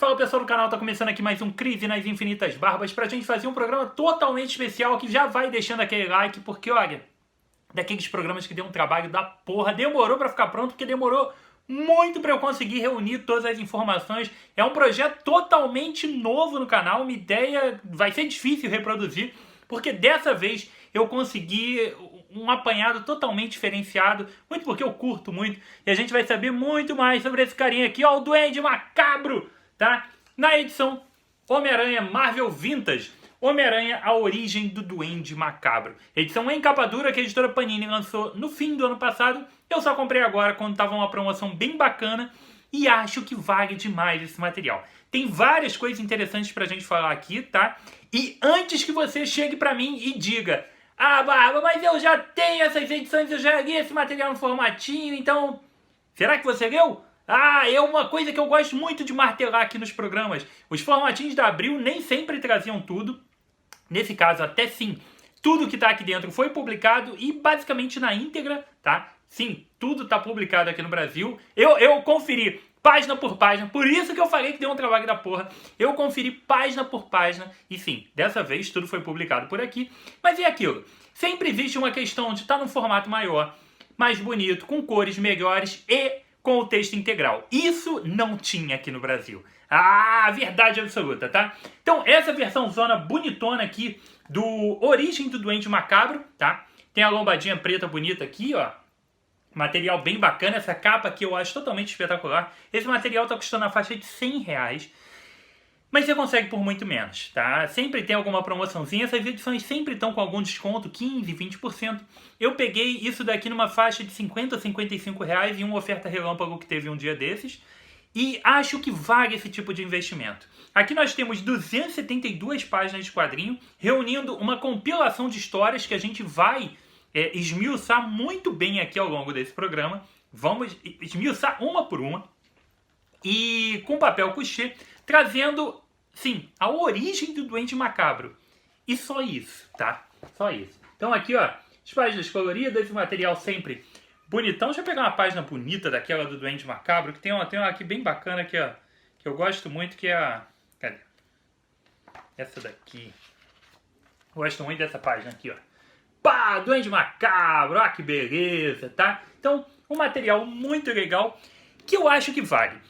Fala pessoal do canal, tá começando aqui mais um Crise nas Infinitas Barbas pra gente fazer um programa totalmente especial que já vai deixando aquele like, porque olha, daqueles programas que deu um trabalho da porra, demorou pra ficar pronto, porque demorou muito pra eu conseguir reunir todas as informações. É um projeto totalmente novo no canal, uma ideia vai ser difícil reproduzir, porque dessa vez eu consegui um apanhado totalmente diferenciado, muito porque eu curto muito, e a gente vai saber muito mais sobre esse carinha aqui, ó, o Duende Macabro, tá? Na edição Homem-Aranha Marvel Vintage, Homem-Aranha, a origem do Duende Macabro. Edição em capa dura que a editora Panini lançou no fim do ano passado. Eu só comprei agora quando tava uma promoção bem bacana e acho que vale demais esse material. Tem várias coisas interessantes pra gente falar aqui, tá? E antes que você chegue pra mim e diga: ah, Barba, mas eu já tenho essas edições, eu já li esse material no formatinho, então... será que você leu? Ah, é uma coisa que eu gosto muito de martelar aqui nos programas. Os formatinhos da Abril nem sempre traziam tudo. Nesse caso, até sim, tudo que está aqui dentro foi publicado e basicamente na íntegra, tá? Sim, tudo está publicado aqui no Brasil. Eu conferi página por página, por isso que eu falei que deu um trabalho da porra. Eu conferi página por página e sim, dessa vez tudo foi publicado por aqui. Mas é aquilo, sempre existe uma questão de estar num formato maior, mais bonito, com cores melhores e com o texto integral. Isso não tinha aqui no Brasil. Ah, verdade absoluta, tá? Então, essa versão zona bonitona aqui do Origem do Duende Macabro, tá? Tem a lombadinha preta bonita aqui, ó. Material bem bacana. Essa capa aqui eu acho totalmente espetacular. Esse material tá custando a faixa de R$100. Mas você consegue por muito menos, tá? Sempre tem alguma promoçãozinha. Essas edições sempre estão com algum desconto, 15%, 20%. Eu peguei isso daqui numa faixa de R$50 a R$55 em uma oferta relâmpago que teve um dia desses. E acho que vale esse tipo de investimento. Aqui nós temos 272 páginas de quadrinho, reunindo uma compilação de histórias que a gente vai esmiuçar muito bem aqui ao longo desse programa. Vamos esmiuçar uma por uma. E com papel couché, trazendo, sim, a origem do Duende Macabro. E só isso, tá? Só isso. Então aqui, ó, as páginas coloridas, o material sempre bonitão. Deixa eu pegar uma página bonita daquela do Duende Macabro, que tem uma aqui bem bacana aqui, ó, que eu gosto muito, que é a... cadê? Essa daqui. Gosto muito dessa página aqui, ó. Pá, Duende Macabro, ó que beleza, tá? Então, um material muito legal que eu acho que vale.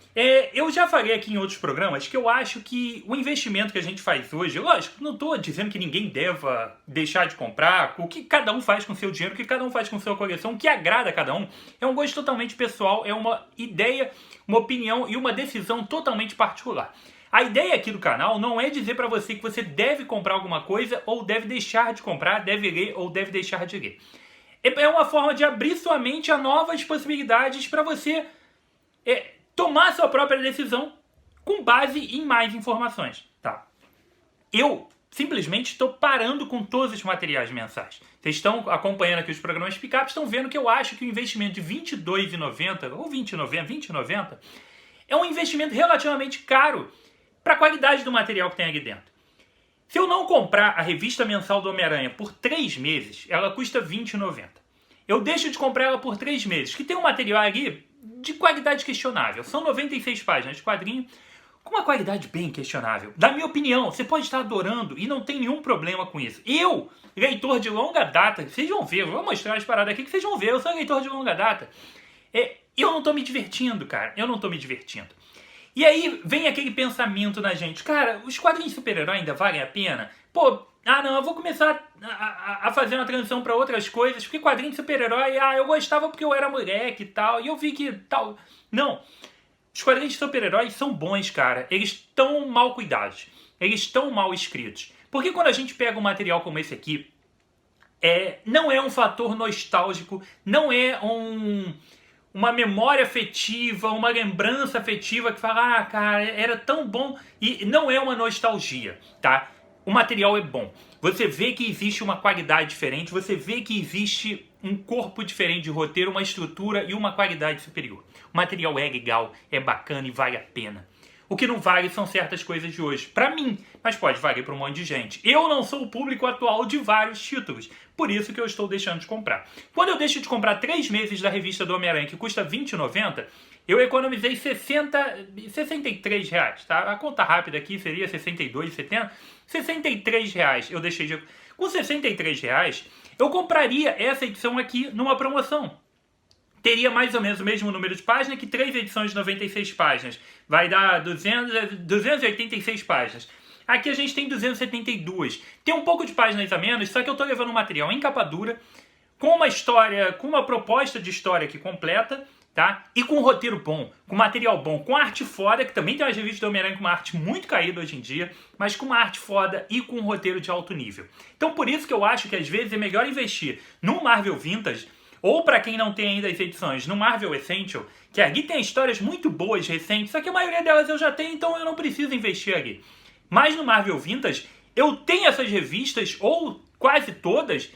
Eu já falei aqui em outros programas que eu acho que o investimento que a gente faz hoje, lógico, não estou dizendo que ninguém deva deixar de comprar, o que cada um faz com o seu dinheiro, o que cada um faz com a sua coleção, o que agrada a cada um, é um gosto totalmente pessoal, é uma ideia, uma opinião e uma decisão totalmente particular. A ideia aqui do canal não é dizer para você que você deve comprar alguma coisa ou deve deixar de comprar, deve ler ou deve deixar de ler. É uma forma de abrir sua mente a novas possibilidades para você tomar sua própria decisão com base em mais informações, tá? Eu simplesmente estou parando com todos os materiais mensais. Vocês estão acompanhando aqui os programas pick-up, estão vendo que eu acho que o investimento de R$22,90 ou R$20,90 é um investimento relativamente caro para a qualidade do material que tem aqui dentro. Se eu não comprar a revista mensal do Homem-Aranha por 3 meses, ela custa R$20,90. Eu deixo de comprar ela por 3 meses, que tem um material ali de qualidade questionável. São 96 páginas de quadrinho com uma qualidade bem questionável. Da minha opinião, você pode estar adorando e não tem nenhum problema com isso. Eu, leitor de longa data, vocês vão ver, eu vou mostrar as paradas aqui que vocês vão ver, eu sou leitor de longa data. Eu não tô me divertindo, cara, eu não tô me divertindo. E aí vem aquele pensamento na gente, cara, os quadrinhos de super-herói ainda valem a pena? Pô, não, eu vou começar a fazer uma transição para outras coisas, porque quadrinho de super-herói, eu gostava porque eu era moleque e tal, e eu vi que tal... Não, os quadrinhos de super-heróis são bons, cara, eles estão mal cuidados, eles estão mal escritos. Porque quando a gente pega um material como esse aqui, não é um fator nostálgico, não é uma memória afetiva, uma lembrança afetiva que fala, cara, era tão bom, e não é uma nostalgia, tá? O material é bom. Você vê que existe uma qualidade diferente, você vê que existe um corpo diferente de roteiro, uma estrutura e uma qualidade superior. O material é legal, é bacana e vale a pena. O que não vale são certas coisas de hoje. Pra mim, mas pode valer para um monte de gente. Eu não sou o público atual de vários títulos. Por isso que eu estou deixando de comprar. Quando eu deixo de comprar 3 meses da revista do Homem-Aranha, que custa R$20,90, eu economizei 63 reais, tá? A conta rápida aqui seria 62,70, 63 reais eu deixei de... Com 63 reais, eu compraria essa edição aqui numa promoção. Teria mais ou menos o mesmo número de páginas que 3 edições de 96 páginas. Vai dar 286 páginas. Aqui a gente tem 272. Tem um pouco de páginas a menos, só que eu tô levando um material em capa dura, com uma história, com uma proposta de história aqui completa, tá? E com um roteiro bom, com material bom, com arte foda, que também tem umas revistas do Homem-Aranha com uma arte muito caída hoje em dia, mas com uma arte foda e com um roteiro de alto nível. Então por isso que eu acho que às vezes é melhor investir num Marvel Vintage, ou para quem não tem ainda as edições, no Marvel Essential, que aqui tem histórias muito boas, recentes, só que a maioria delas eu já tenho, então eu não preciso investir aqui. Mas no Marvel Vintage, eu tenho essas revistas, ou quase todas,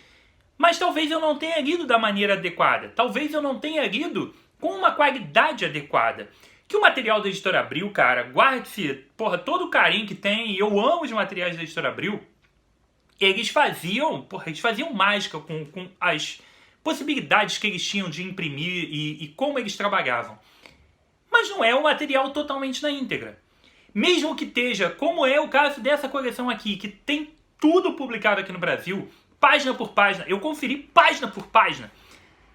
mas talvez eu não tenha lido da maneira adequada. Talvez eu não tenha lido com uma qualidade adequada. Que o material da Editora Abril, cara, guarde-se, porra, todo o carinho que tem, e eu amo os materiais da Editora Abril, eles faziam mágica com as possibilidades que eles tinham de imprimir e como eles trabalhavam. Mas não é um material totalmente na íntegra. Mesmo que esteja, como é o caso dessa coleção aqui, que tem tudo publicado aqui no Brasil, página por página, eu conferi página por página.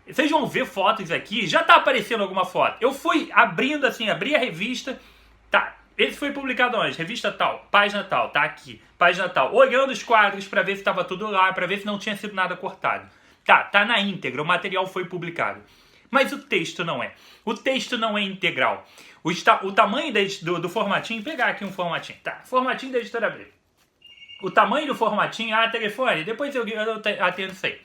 Vocês vão ver fotos aqui, já tá aparecendo alguma foto. Eu fui abrindo assim, abri a revista, tá, esse foi publicado onde? Revista tal, página tal, tá aqui, página tal. Olhando os quadros para ver se estava tudo lá, para ver se não tinha sido nada cortado. Tá na íntegra, o material foi publicado. Mas o texto não é. O texto não é integral. O tamanho do formatinho, pegar aqui um formatinho, tá? Formatinho da Editora Abril. O tamanho do formatinho, telefone, depois eu atendo isso aí.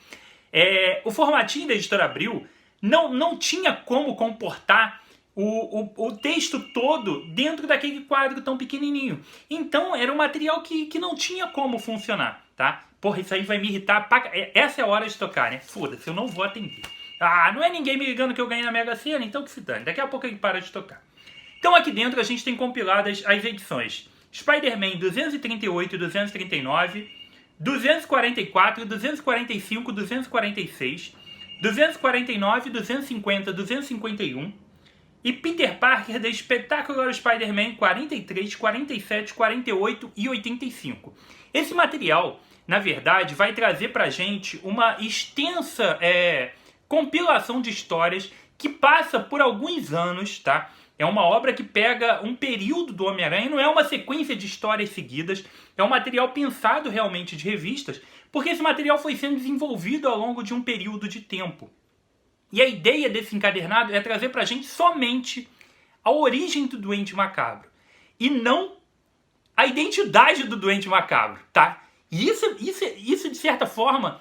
O formatinho da Editora Abril não tinha como comportar o texto todo dentro daquele quadro tão pequenininho. Então era um material que não tinha como funcionar, tá? Porra, isso aí vai me irritar. Essa é a hora de tocar, né? Foda-se, eu não vou atender. Não é ninguém me ligando que eu ganhei na Mega Sena, então que se dane. Daqui a pouco ele para de tocar. Então aqui dentro a gente tem compiladas as edições Spider-Man 238 e 239, 244, 245, 246, 249, 250, 251 e Peter Parker The Spectacular Spider-Man 43, 47, 48 e 85. Esse material, na verdade, vai trazer pra gente uma extensa compilação de histórias que passa por alguns anos, tá? É uma obra que pega um período do Homem-Aranha, não é uma sequência de histórias seguidas, é um material pensado realmente de revistas, porque esse material foi sendo desenvolvido ao longo de um período de tempo. E a ideia desse encadernado é trazer pra gente somente a origem do Duende Macabro, e não a identidade do Duende Macabro, tá? E isso de certa forma,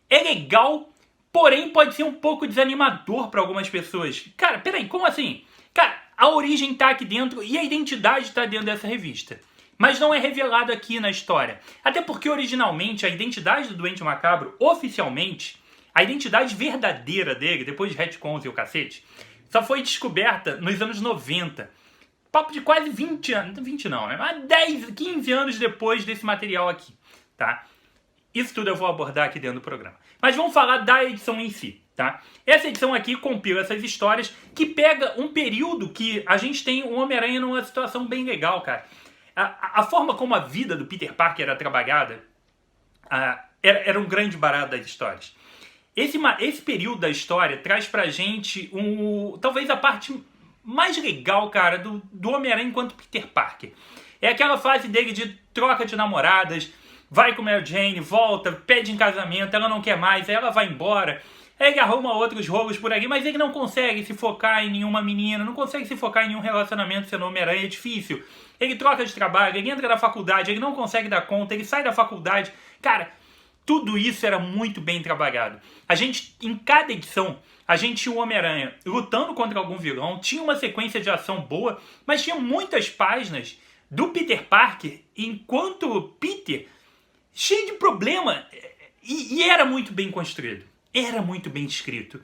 é legal, porém pode ser um pouco desanimador para algumas pessoas. Cara, peraí, como assim? Cara, a origem tá aqui dentro e a identidade tá dentro dessa revista. Mas não é revelado aqui na história. Até porque originalmente a identidade do Duende Macabro, oficialmente, a identidade verdadeira dele, depois de retcons e o cacete, só foi descoberta nos anos 90. Papo de quase 20 anos, 20 não, né? Mas 10, 15 anos depois desse material aqui, tá? Isso tudo eu vou abordar aqui dentro do programa. Mas vamos falar da edição em si, tá? Essa edição aqui compila essas histórias que pega um período que a gente tem o Homem-Aranha numa situação bem legal, cara. A forma como a vida do Peter Parker era trabalhada era um grande barato das histórias. Esse período da história traz pra gente talvez a parte mais legal, cara, do Homem-Aranha enquanto Peter Parker. É aquela fase dele de troca de namoradas, vai com Mary Jane, volta, pede em casamento, ela não quer mais, aí ela vai embora, aí ele arruma outros rolos por ali, mas ele não consegue se focar em nenhuma menina, não consegue se focar em nenhum relacionamento sendo Homem-Aranha, é difícil. Ele troca de trabalho, ele entra na faculdade, ele não consegue dar conta, ele sai da faculdade. Cara, tudo isso era muito bem trabalhado. Em cada edição, a gente tinha o Homem-Aranha lutando contra algum vilão, tinha uma sequência de ação boa, mas tinha muitas páginas do Peter Parker, enquanto Peter, cheio de problema, e era muito bem construído, era muito bem escrito,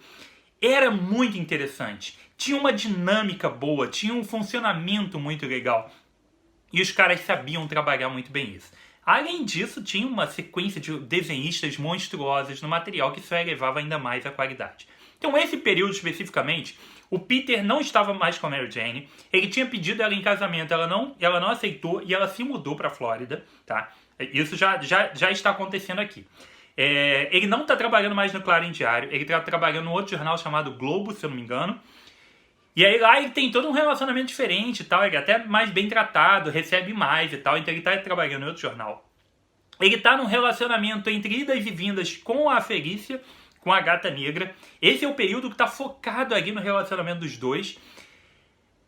era muito interessante, tinha uma dinâmica boa, tinha um funcionamento muito legal, e os caras sabiam trabalhar muito bem isso. Além disso, tinha uma sequência de desenhistas monstruosas no material que só elevava ainda mais a qualidade. Então esse período especificamente, O Peter não estava mais com a Mary Jane. Ele tinha pedido ela em casamento, ela não aceitou e ela se mudou para a Flórida, tá? Isso já está acontecendo aqui. Ele não está trabalhando mais no Clarim Diário, ele está trabalhando no outro jornal chamado Globo, se eu não me engano. E aí lá ele tem todo um relacionamento diferente e tal, ele é até mais bem tratado, recebe mais e tal, então ele está trabalhando em outro jornal. Ele está num relacionamento entre idas e vindas com a Felícia, com a Gata Negra. Esse é o período que está focado ali no relacionamento dos dois.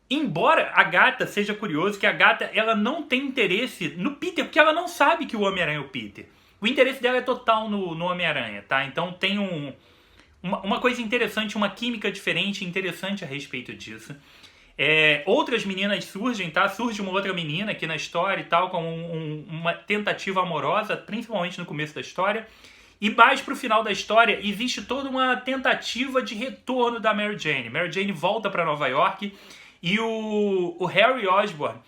Embora a Gata, seja curioso que a Gata ela não tem interesse no Peter, porque ela não sabe que o Homem-Aranha é o Peter. O interesse dela é total no Homem-Aranha, tá? Então tem uma coisa interessante, uma química diferente, interessante a respeito disso. Outras meninas surgem, tá? Surge uma outra menina aqui na história e tal, com uma tentativa amorosa, principalmente no começo da história. E mais pro final da história, existe toda uma tentativa de retorno da Mary Jane. Mary Jane volta para Nova York e o Harry Osborn,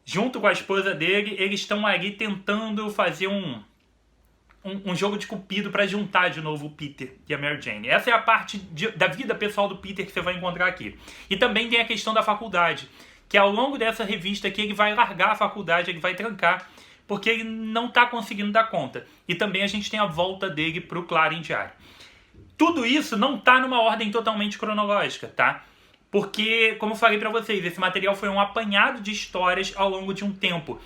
junto com a esposa dele, eles estão ali tentando fazer um jogo de cupido para juntar de novo o Peter e a Mary Jane. Essa é a parte da vida pessoal do Peter que você vai encontrar aqui. E também tem a questão da faculdade, que ao longo dessa revista aqui ele vai largar a faculdade, ele vai trancar, porque ele não está conseguindo dar conta. E também a gente tem a volta dele para o Clarim Diário. Tudo isso não está numa ordem totalmente cronológica, tá? Porque, como eu falei para vocês, esse material foi um apanhado de histórias ao longo de um tempo.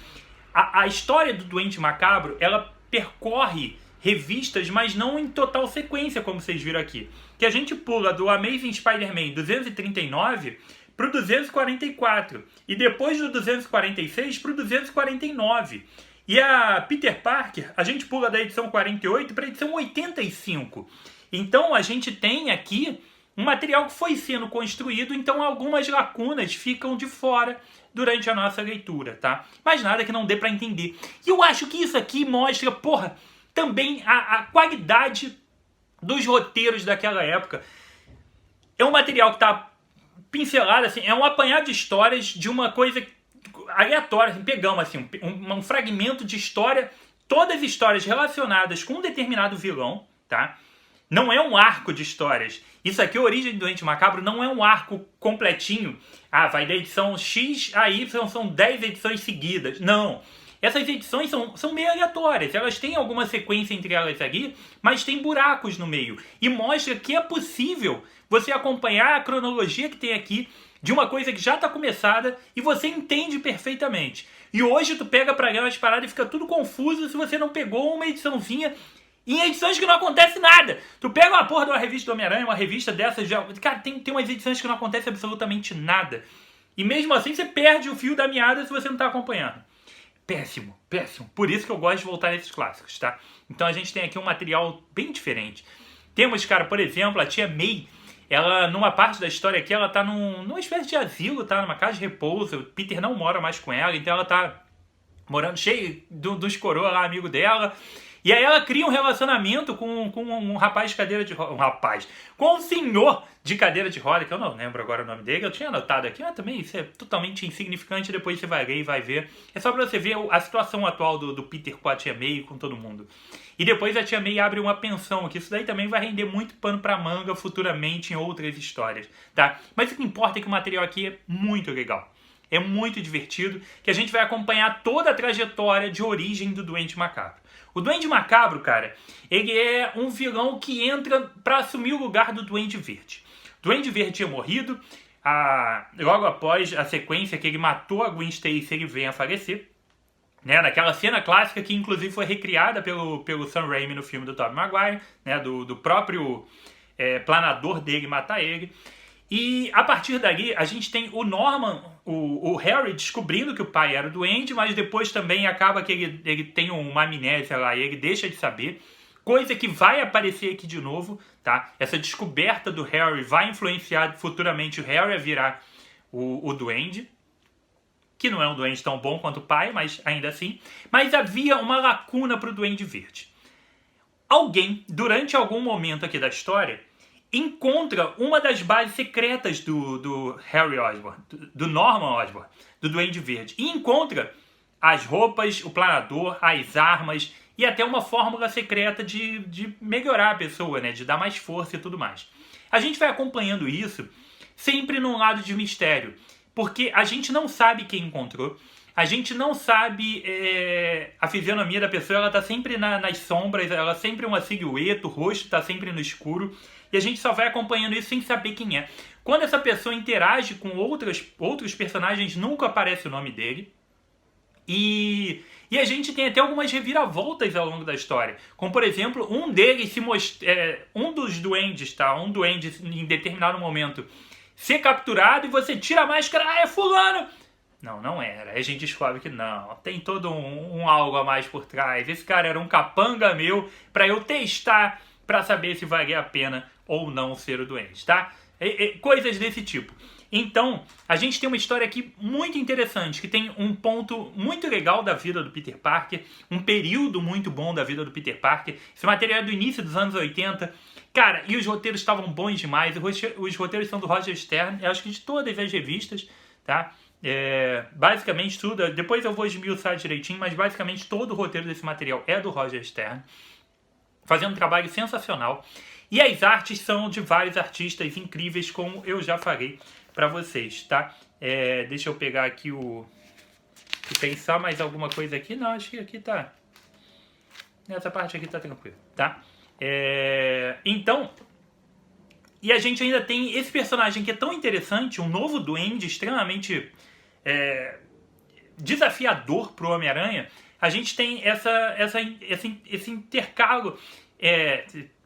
A história do Duende Macabro, ela percorre revistas, mas não em total sequência, como vocês viram aqui. Que a gente pula do Amazing Spider-Man 239 para o 244. E depois do 246 para o 249. E a Peter Parker, a gente pula da edição 48 para a edição 85. Então a gente tem aqui um material que foi sendo construído, então algumas lacunas ficam de fora durante a nossa leitura, tá? Mas nada que não dê para entender. E eu acho que isso aqui mostra, também a qualidade dos roteiros daquela época. É um material que tá pincelado, assim, é um apanhado de histórias de uma coisa aleatória, assim, pegamos assim, um fragmento de história, todas histórias relacionadas com um determinado vilão, tá? Não é um arco de histórias. Isso aqui, a Origem do Doente Macabro, não é um arco completinho. Vai da edição X a Y, são 10 edições seguidas. Não. Essas edições são meio aleatórias. Elas têm alguma sequência entre elas aqui, mas tem buracos no meio. E mostra que é possível você acompanhar a cronologia que tem aqui de uma coisa que já está começada e você entende perfeitamente. E hoje tu pega pra ler umas paradas e fica tudo confuso se você não pegou uma ediçãozinha em edições que não acontece nada. Tu pega uma porra de uma revista do Homem-Aranha, uma revista dessas, cara, tem umas edições que não acontece absolutamente nada. E mesmo assim você perde o fio da meada se você não tá acompanhando. Péssimo, péssimo. Por isso que eu gosto de voltar nesses clássicos, tá? Então a gente tem aqui um material bem diferente. Temos, cara, por exemplo, a tia May. Ela, numa parte da história aqui, ela tá numa espécie de asilo, tá? Numa casa de repouso. O Peter não mora mais com ela, então ela tá morando cheio dos coroa lá, amigo dela. E aí ela cria um relacionamento com um rapaz de cadeira de roda. Com um senhor de cadeira de roda, que eu não lembro agora o nome dele. Eu tinha anotado aqui, mas também isso é totalmente insignificante. Depois você vai ler e vai ver. É só pra você ver a situação atual do Peter com a tia May e com todo mundo. E depois a tia May abre uma pensão, que isso daí também vai render muito pano pra manga futuramente em outras histórias, tá? Mas o que importa é que o material aqui é muito legal. É muito divertido, que a gente vai acompanhar toda a trajetória de origem do Duende Macabro. O Duende Macabro, cara, ele é um vilão que entra para assumir o lugar do Duende Verde. O Duende Verde tinha morrido, logo após a sequência que ele matou a Gwen Stacy, ele vem a falecer. Né, naquela cena clássica que inclusive foi recriada pelo Sam Raimi no filme do Tobey Maguire, né, do próprio planador dele matar ele. E a partir dali a gente tem o Norman, o Harry descobrindo que o pai era doente, mas depois também acaba que ele tem uma amnésia lá e ele deixa de saber. Coisa que vai aparecer aqui de novo, tá? Essa descoberta do Harry vai influenciar futuramente o Harry a virar o duende. Que não é um duende tão bom quanto o pai, mas ainda assim. Mas havia uma lacuna para o Duende Verde. Alguém, durante algum momento aqui da história, encontra uma das bases secretas do Harry Osborn, do Norman Osborn, do Duende Verde. E encontra as roupas, o planador, as armas e até uma fórmula secreta de melhorar a pessoa, né? De dar mais força e tudo mais. A gente vai acompanhando isso sempre num lado de mistério. Porque a gente não sabe quem encontrou, a gente não sabe a fisionomia da pessoa, ela tá sempre nas sombras, ela sempre é uma silhueta, o rosto tá sempre no escuro, e a gente só vai acompanhando isso sem saber quem é. Quando essa pessoa interage com outros personagens, nunca aparece o nome dele. E a gente tem até algumas reviravoltas ao longo da história. Como, por exemplo, um deles um dos duendes, tá? Um duende em determinado momento ser capturado e você tira a máscara, é fulano! Não era. Aí a gente descobre que não. Tem todo um algo a mais por trás. Esse cara era um capanga meu pra eu testar pra saber se valia a pena ou não ser o duende, tá? Coisas desse tipo. Então, a gente tem uma história aqui muito interessante, que tem um ponto muito legal da vida do Peter Parker, um período muito bom da vida do Peter Parker. Esse material é do início dos anos 80. Cara, e os roteiros estavam bons demais. Os roteiros são do Roger Stern, eu acho que de todas as revistas, tá? Basicamente tudo, depois eu vou esmiuçar direitinho, mas basicamente todo o roteiro desse material é do Roger Stern, fazendo um trabalho sensacional. E as artes são de vários artistas incríveis, como eu já falei para vocês, tá? Deixa eu pegar aqui pensar mais alguma coisa aqui. Não, acho que aqui tá... Nessa parte aqui tá tranquilo, tá? Então... E a gente ainda tem esse personagem que é tão interessante, um novo duende extremamente desafiador pro Homem-Aranha. A gente tem esse intercalo...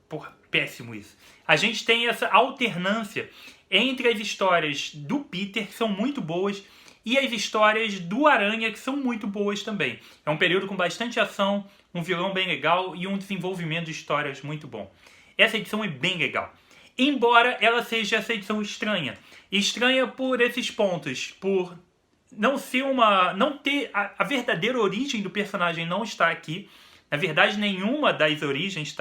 Porra, péssimo isso. A gente tem essa alternância entre as histórias do Peter, que são muito boas, e as histórias do Aranha, que são muito boas também. É um período com bastante ação, um vilão bem legal e um desenvolvimento de histórias muito bom. Essa edição é bem legal. Embora ela seja essa edição estranha. Estranha por esses pontos, por não ser não ter a verdadeira origem do personagem não está aqui. Na verdade, nenhuma das origens,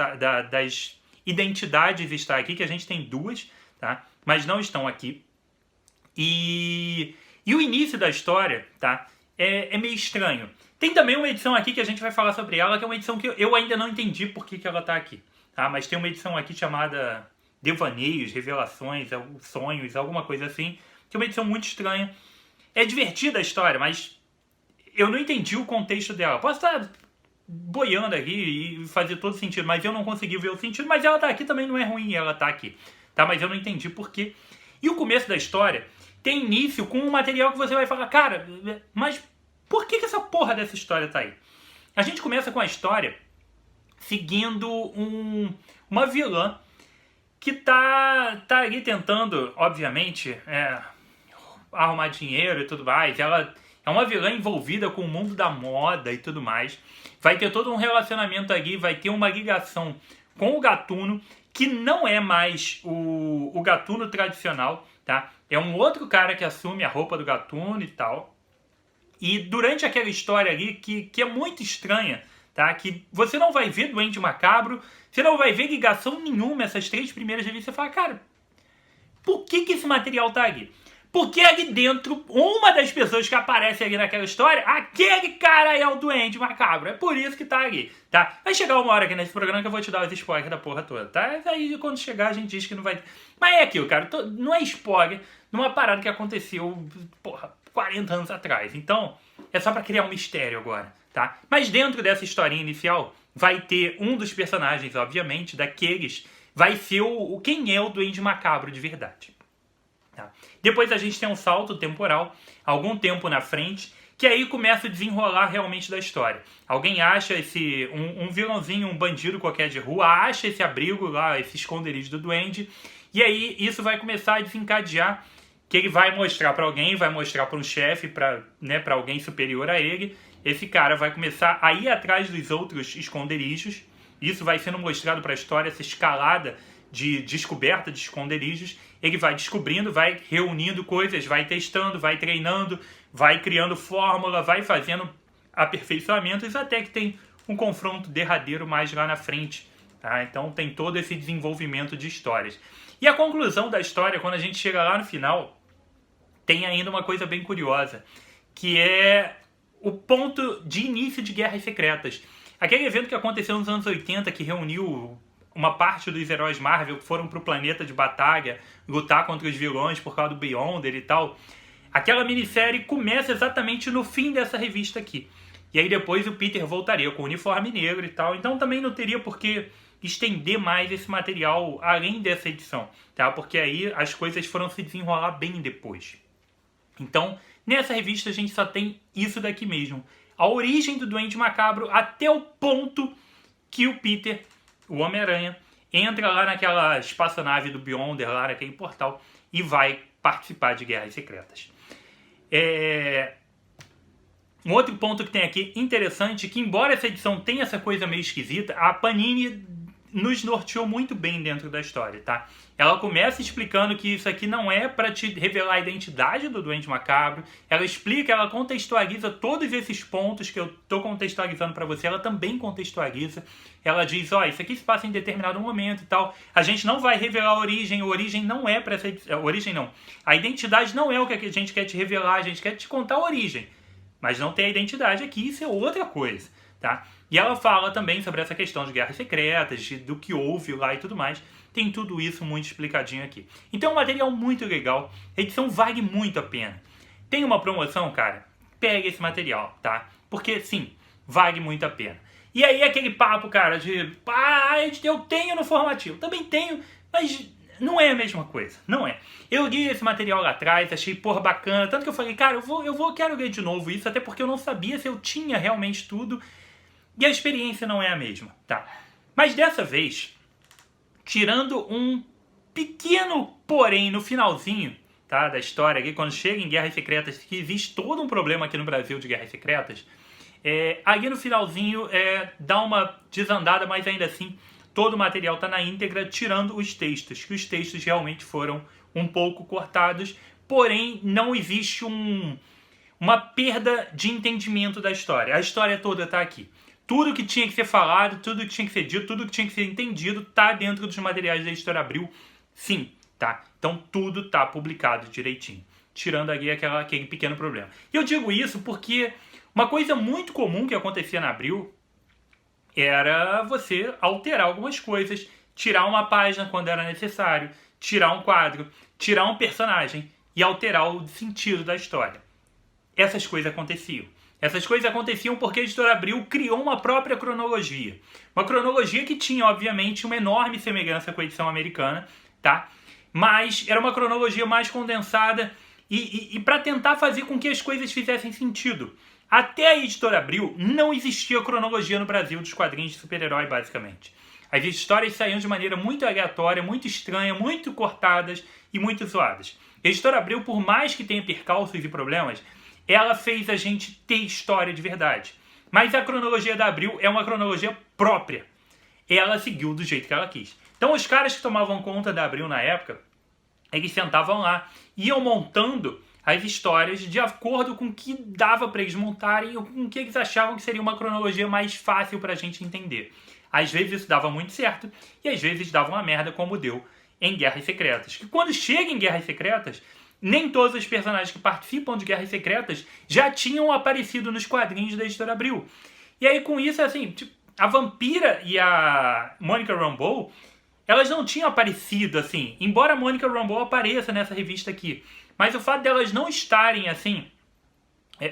das identidades está aqui, que a gente tem duas, tá? Mas não estão aqui. E o início da história, tá? É meio estranho. Tem também uma edição aqui que a gente vai falar sobre ela, que é uma edição que eu ainda não entendi por que ela está aqui, tá? Mas tem uma edição aqui chamada Devaneios, Revelações, Sonhos, alguma coisa assim, que é uma edição muito estranha. É divertida a história, mas eu não entendi o contexto dela. Posso estar boiando aqui e fazer todo sentido, mas eu não consegui ver o sentido. Mas ela tá aqui também, não é ruim ela tá aqui, tá? Mas eu não entendi por quê. E o começo da história tem início com um material que você vai falar, cara, mas por que essa porra dessa história tá aí? A gente começa com a história seguindo uma vilã que tá ali tentando, obviamente, arrumar dinheiro e tudo mais. Ela é uma vilã envolvida com o mundo da moda e tudo mais. Vai ter todo um relacionamento ali, vai ter uma ligação com o Gatuno, que não é mais o Gatuno tradicional, tá? É um outro cara que assume a roupa do Gatuno e tal. E durante aquela história ali, que é muito estranha, tá? Que você não vai ver Duende Macabro, você não vai ver ligação nenhuma essas 3 primeiras revistas. Você fala, cara, por que esse material tá ali? Porque ali dentro, uma das pessoas que aparece ali naquela história, aquele cara é o Duende Macabro. É por isso que tá ali, tá? Vai chegar uma hora aqui nesse programa que eu vou te dar os spoilers da porra toda, tá? Aí quando chegar a gente diz que não vai... Mas é aquilo, cara. Não é spoiler numa parada que aconteceu, porra, 40 anos atrás. Então, é só pra criar um mistério agora, tá? Mas dentro dessa historinha inicial, vai ter um dos personagens, obviamente, daqueles... Vai ser quem é o Duende Macabro de verdade. Tá? Depois a gente tem um salto temporal, algum tempo na frente, que aí começa a desenrolar realmente da história. Alguém acha um vilãozinho, um bandido qualquer de rua, acha esse abrigo lá, esse esconderijo do duende, e aí isso vai começar a desencadear, que ele vai mostrar para alguém, vai mostrar para um chefe, para alguém superior a ele. Esse cara vai começar a ir atrás dos outros esconderijos. Isso vai sendo mostrado para a história, essa escalada de descoberta de esconderijos. Ele vai descobrindo, vai reunindo coisas, vai testando, vai treinando, vai criando fórmula, vai fazendo aperfeiçoamentos até que tem um confronto derradeiro mais lá na frente. Tá? Então tem todo esse desenvolvimento de histórias. E a conclusão da história, quando a gente chega lá no final, tem ainda uma coisa bem curiosa, que é o ponto de início de Guerras Secretas. Aquele evento que aconteceu nos anos 80, que reuniu uma parte dos heróis Marvel que foram pro planeta de batalha lutar contra os vilões por causa do Beyonder e tal. Aquela minissérie começa exatamente no fim dessa revista aqui. E aí depois o Peter voltaria com o uniforme negro e tal. Então também não teria por que estender mais esse material além dessa edição, tá? Porque aí as coisas foram se desenrolar bem depois. Então, nessa revista a gente só tem isso daqui mesmo. A origem do Duende Macabro até o ponto que o Peter, o Homem-Aranha, entra lá naquela espaçonave do Beyonder, lá naquele portal, e vai participar de Guerras Secretas. Um outro ponto que tem aqui interessante, que embora essa edição tenha essa coisa meio esquisita, a Panini nos norteou muito bem dentro da história, tá? Ela começa explicando que isso aqui não é para te revelar a identidade do Duende Macabro. Ela explica, ela contextualiza todos esses pontos que eu tô contextualizando para você. Ela também contextualiza. Ela diz, ó, isso aqui se passa em determinado momento e tal. A gente não vai revelar a origem não é para essa... origem não. A identidade não é o que a gente quer te revelar, a gente quer te contar a origem. Mas não tem a identidade aqui, isso é outra coisa, tá? E ela fala também sobre essa questão de guerras secretas, do que houve lá e tudo mais. Tem tudo isso muito explicadinho aqui. Então é um material muito legal. A edição vale muito a pena. Tem uma promoção, cara? Pega esse material, tá? Porque, sim, vale muito a pena. E aí aquele papo, cara, de... eu tenho no formativo. Também tenho, mas não é a mesma coisa. Não é. Eu li esse material lá atrás, achei, porra, bacana. Tanto que eu falei, cara, quero ler de novo isso, até porque eu não sabia se eu tinha realmente tudo. E a experiência não é a mesma, tá? Mas dessa vez, tirando um pequeno porém no finalzinho, tá, da história aqui, quando chega em Guerras Secretas, que existe todo um problema aqui no Brasil de Guerras Secretas, ali no finalzinho dá uma desandada, mas ainda assim todo o material tá na íntegra, tirando os textos, que os textos realmente foram um pouco cortados, porém não existe uma perda de entendimento da história. A história toda tá aqui. Tudo que tinha que ser falado, tudo que tinha que ser dito, tudo que tinha que ser entendido tá dentro dos materiais da Editora Abril, sim, tá? Então tudo tá publicado direitinho, tirando ali aquele pequeno problema. E eu digo isso porque uma coisa muito comum que acontecia na Abril era você alterar algumas coisas, tirar uma página quando era necessário, tirar um quadro, tirar um personagem e alterar o sentido da história. Essas coisas aconteciam. Essas coisas aconteciam porque a Editora Abril criou uma própria cronologia. Uma cronologia que tinha, obviamente, uma enorme semelhança com a edição americana, tá? Mas era uma cronologia mais condensada e para tentar fazer com que as coisas fizessem sentido. Até a Editora Abril não existia cronologia no Brasil dos quadrinhos de super-herói, basicamente. As histórias saíam de maneira muito aleatória, muito estranha, muito cortadas e muito zoadas. A Editora Abril, por mais que tenha percalços e problemas, ela fez a gente ter história de verdade. Mas a cronologia da Abril é uma cronologia própria. Ela seguiu do jeito que ela quis. Então os caras que tomavam conta da Abril na época, eles sentavam lá, iam montando as histórias de acordo com o que dava para eles montarem ou com o que eles achavam que seria uma cronologia mais fácil para a gente entender. Às vezes isso dava muito certo e às vezes dava uma merda, como deu em Guerras Secretas. Que quando chega em Guerras Secretas, nem todos os personagens que participam de Guerras Secretas já tinham aparecido nos quadrinhos da Editora Abril. E aí com isso, assim, tipo, a Vampira e a Monica Rambeau, elas não tinham aparecido, assim, embora a Monica Rambeau apareça nessa revista aqui. Mas o fato delas não estarem, assim,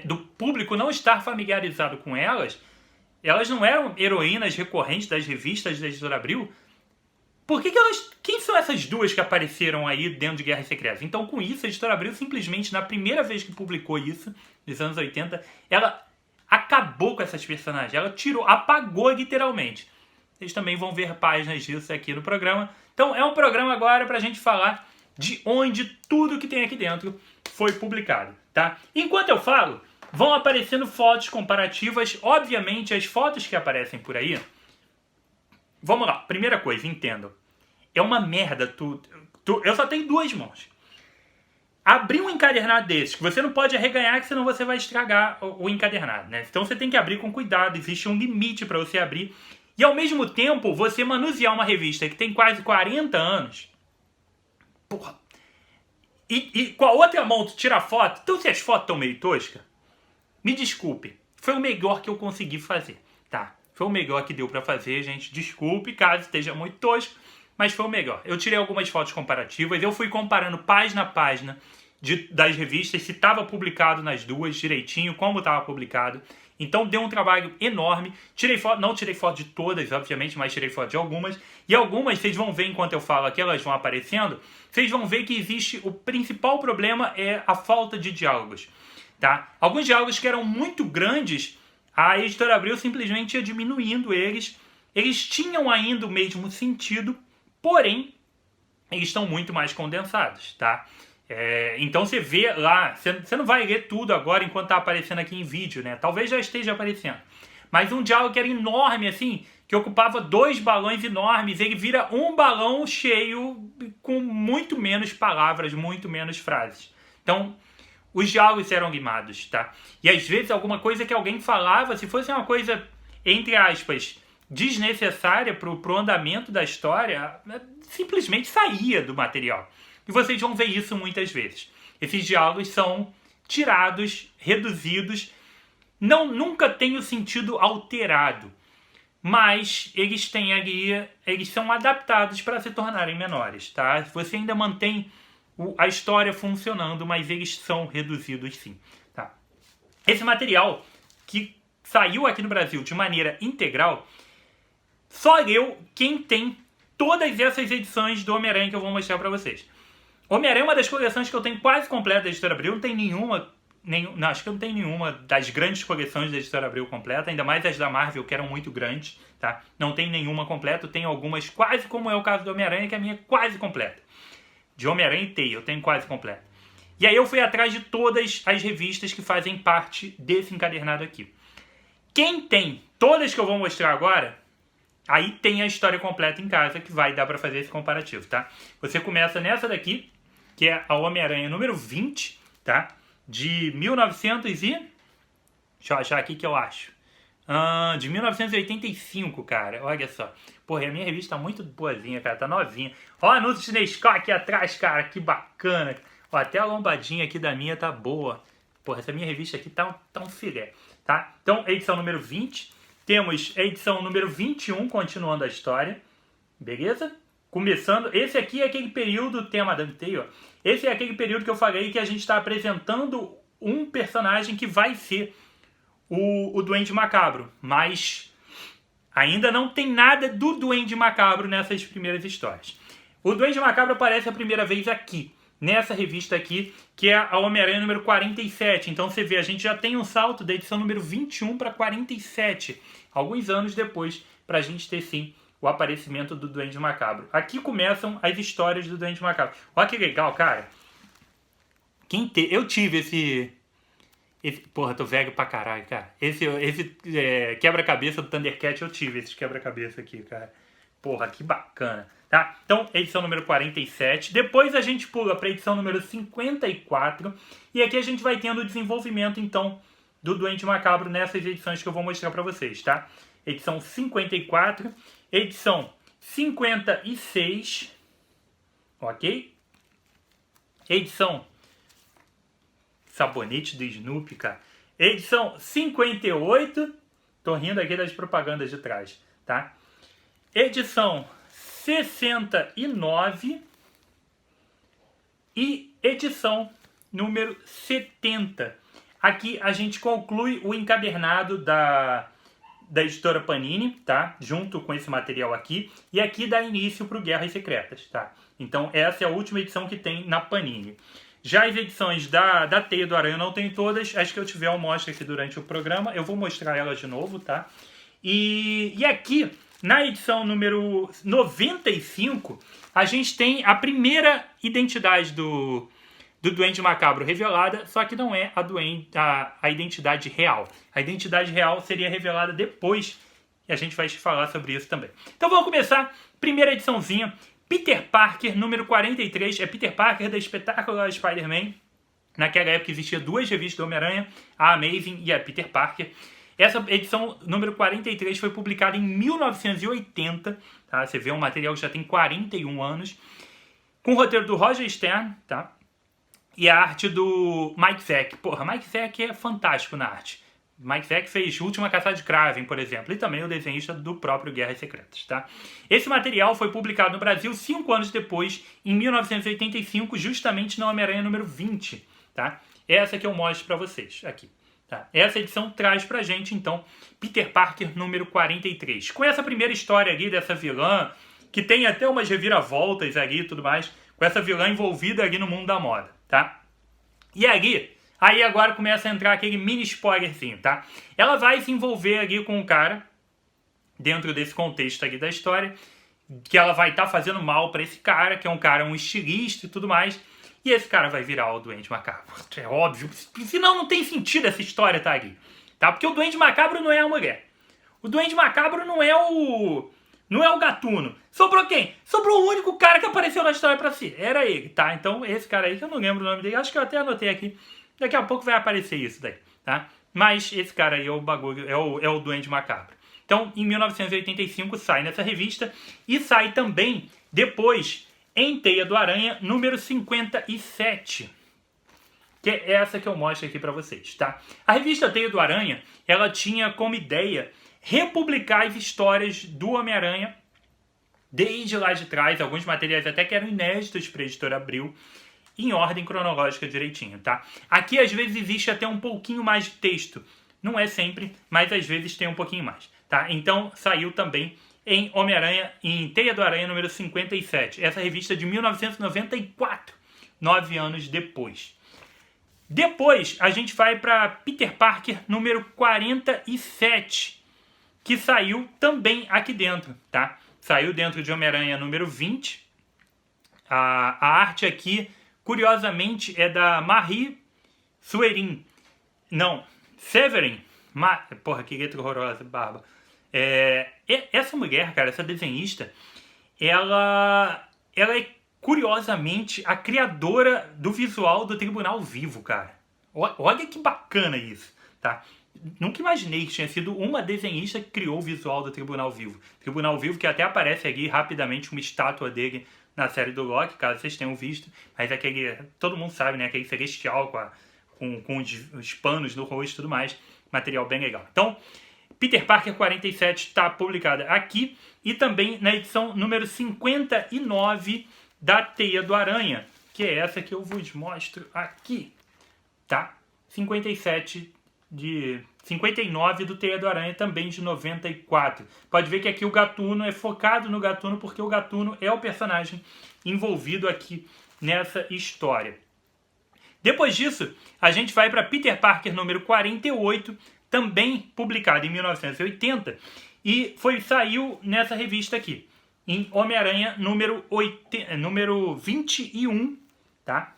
do público não estar familiarizado com elas não eram heroínas recorrentes das revistas da Editora Abril. Por que elas... Quem são essas duas que apareceram aí dentro de Guerras Secretas? Então, com isso, a Editora Abril simplesmente, na primeira vez que publicou isso, nos anos 80, ela acabou com essas personagens. Ela tirou, apagou literalmente. Vocês também vão ver páginas disso aqui no programa. Então, é um programa agora pra gente falar de onde tudo que tem aqui dentro foi publicado, tá? Enquanto eu falo, vão aparecendo fotos comparativas. Obviamente, as fotos que aparecem por aí... Vamos lá, primeira coisa, entendam. É uma merda eu só tenho duas mãos. Abrir um encadernado desse, que você não pode arreganhar, que senão você vai estragar o encadernado, né? Então você tem que abrir com cuidado, existe um limite para você abrir. E ao mesmo tempo, você manusear uma revista que tem quase 40 anos... Porra. E com a outra mão tu tira a foto. Então se as fotos estão meio toscas, me desculpe. Foi o melhor que eu consegui fazer, tá? Foi o melhor que deu pra fazer, gente. Desculpe caso esteja muito tosco, mas foi o melhor. Eu tirei algumas fotos comparativas, eu fui comparando página a página das revistas, se estava publicado nas duas direitinho, como estava publicado. Então deu um trabalho enorme. Não tirei foto de todas, obviamente, mas tirei foto de algumas. E algumas, vocês vão ver enquanto eu falo aqui, elas vão aparecendo. Vocês vão ver que existe, o principal problema é a falta de diálogos. Tá? Alguns diálogos que eram muito grandes, a Editora Abril simplesmente ia diminuindo eles. Eles tinham ainda o mesmo sentido, porém, eles estão muito mais condensados, tá? Então você vê lá, você não vai ler tudo agora enquanto está aparecendo aqui em vídeo, né? Talvez já esteja aparecendo. Mas um diálogo que era enorme, assim, que ocupava 2 balões enormes, ele vira um balão cheio com muito menos palavras, muito menos frases. Então, os diálogos eram limados, tá? E às vezes alguma coisa que alguém falava, se fosse uma coisa, entre aspas, desnecessária pro andamento da história, simplesmente saía do material. E vocês vão ver isso muitas vezes. Esses diálogos são tirados, reduzidos, nunca tem o sentido alterado, mas eles têm ali, eles são adaptados para se tornarem menores, tá? Você ainda mantém a história funcionando, mas eles são reduzidos sim, tá? Esse material que saiu aqui no Brasil de maneira integral, só leu quem tem todas essas edições do Homem-Aranha que eu vou mostrar para vocês. Homem-Aranha é uma das coleções que eu tenho quase completa da Editora Abril. Não tem não, acho que não tem nenhuma das grandes coleções da Editora Abril completa, ainda mais as da Marvel, que eram muito grandes, tá? Não tem nenhuma completa, tem algumas quase, como é o caso do Homem-Aranha, que é a minha quase completa. De Homem-Aranha e Teia, eu tenho quase completa. E aí eu fui atrás de todas as revistas que fazem parte desse encadernado aqui. Quem tem todas que eu vou mostrar agora, aí tem a história completa em casa, que vai dar pra fazer esse comparativo, tá? Você começa nessa daqui, que é a Homem-Aranha número 20, tá? De 1900 e... Deixa eu achar aqui que eu acho. De 1985, cara. Olha só. Porra, a minha revista tá muito boazinha, cara. Tá novinha. Ó, anúncio de Nescau aqui atrás, cara. Que bacana. Ó, até a lombadinha aqui da minha tá boa. Porra, essa minha revista aqui tá um filé, tá? Então, edição número 20. Temos a edição número 21, continuando a história. Beleza? Começando, esse aqui é aquele período, tem a Madame Teia, ó. Esse é aquele período que eu falei que a gente está apresentando um personagem que vai ser o Duende Macabro. Mas ainda não tem nada do Duende Macabro nessas primeiras histórias. O Duende Macabro aparece a primeira vez aqui, nessa revista aqui, que é a Homem-Aranha número 47. Então você vê, a gente já tem um salto da edição número 21 para 47. Alguns anos depois, para a gente ter sim o aparecimento do Duende Macabro. Aqui começam as histórias do Duende Macabro. Olha que legal, cara. Eu tive esse... Porra, tô velho pra caralho, cara. Esse quebra-cabeça do Thundercat eu tive, esse quebra-cabeça aqui, cara. Porra, que bacana. Tá? Então, edição número 47. Depois a gente pula para a edição número 54. E aqui a gente vai tendo o desenvolvimento, então, do Duende Macabro nessas edições que eu vou mostrar para vocês, tá? Edição 54. Edição 56. Ok? Edição... Sabonete do Snoopy, cara. Edição 58. Tô rindo aqui das propagandas de trás, tá? Edição 69 e edição número 70. Aqui a gente conclui o encadernado da editora Panini, tá? Junto com esse material aqui. E aqui dá início para o Guerras Secretas, tá? Então essa é a última edição que tem na Panini. Já as edições da Teia do Aranha eu não tenho todas. Acho que eu tiver eu mostro aqui durante o programa. Eu vou mostrar elas de novo, tá? E aqui... Na edição número 95, a gente tem a primeira identidade do Duende Macabro revelada, só que não é a identidade real. A identidade real seria revelada depois, e a gente vai falar sobre isso também. Então vamos começar. Primeira ediçãozinha, Peter Parker, número 43. É Peter Parker da Espetacular Spider-Man. Naquela época existia 2 revistas do Homem-Aranha, a Amazing e a Peter Parker. Essa edição número 43 foi publicada em 1980, tá? Você vê um material que já tem 41 anos, com o roteiro do Roger Stern, tá? E a arte do Mike Zeck. Porra, Mike Zeck é fantástico na arte. Mike Zeck fez Última Caçada de Kraven, por exemplo, e também o desenhista do próprio Guerras Secretas, tá? Esse material foi publicado no Brasil 5 anos depois, em 1985, justamente no Homem-Aranha número 20, tá? Essa que eu mostro pra vocês aqui, tá? Essa edição traz pra gente, então, Peter Parker número 43. Com essa primeira história aqui dessa vilã, que tem até umas reviravoltas ali e tudo mais, com essa vilã envolvida ali no mundo da moda, tá? E aí agora começa a entrar aquele mini spoilerzinho, tá? Ela vai se envolver ali com um cara, dentro desse contexto aqui da história, que ela vai estar fazendo mal pra esse cara, que é um cara, um estilista e tudo mais, e esse cara vai virar o Duende Macabro. É óbvio, senão não tem sentido essa história tá ali, tá? Porque o Duende Macabro não é a mulher. O Duende Macabro não é o Gatuno. Sobrou quem? Sobrou o único cara que apareceu na história pra si. Era ele, tá? Então esse cara aí, que eu não lembro o nome dele, acho que eu até anotei aqui. Daqui a pouco vai aparecer isso daí, tá? Mas esse cara aí é o bagulho, é o Duende Macabro. Então, em 1985 sai nessa revista e sai também depois em Teia do Aranha número 57. Que é essa que eu mostro aqui pra vocês, tá? A revista Teia do Aranha, ela tinha como ideia republicar as histórias do Homem-Aranha desde lá de trás, alguns materiais até que eram inéditos para a Editora Abril, em ordem cronológica direitinho, tá? Aqui às vezes existe até um pouquinho mais de texto, não é sempre, mas às vezes tem um pouquinho mais, tá? Então saiu também em Homem-Aranha, em Teia do Aranha número 57, essa revista de 1994, 9 anos depois. Depois a gente vai para Peter Parker número 47, que saiu também aqui dentro, tá? Saiu dentro de Homem-Aranha número 20. A arte aqui, curiosamente, é da Marie Suerin. Não, Severin. Porra, que letra horrorosa, barba. Essa mulher, cara, essa desenhista, ela é, curiosamente, a criadora do visual do Tribunal Vivo, cara. Olha que bacana isso, tá? Nunca imaginei que tinha sido uma desenhista que criou o visual do Tribunal Vivo. Tribunal Vivo que até aparece aqui rapidamente uma estátua dele na série do Loki, caso vocês tenham visto. Mas aquele, todo mundo sabe, né? Aquele celestial com os panos no rosto e tudo mais. Material bem legal. Então, Peter Parker 47 está publicada aqui e também na edição número 59 da Teia do Aranha, que é essa que eu vos mostro aqui, tá? 59 do Teia do Aranha, também de 94. Pode ver que aqui o Gatuno é focado no Gatuno, porque o Gatuno é o personagem envolvido aqui nessa história. Depois disso, a gente vai para Peter Parker número 48, também publicado em 1980, e saiu nessa revista aqui, em Homem-Aranha número 21, tá?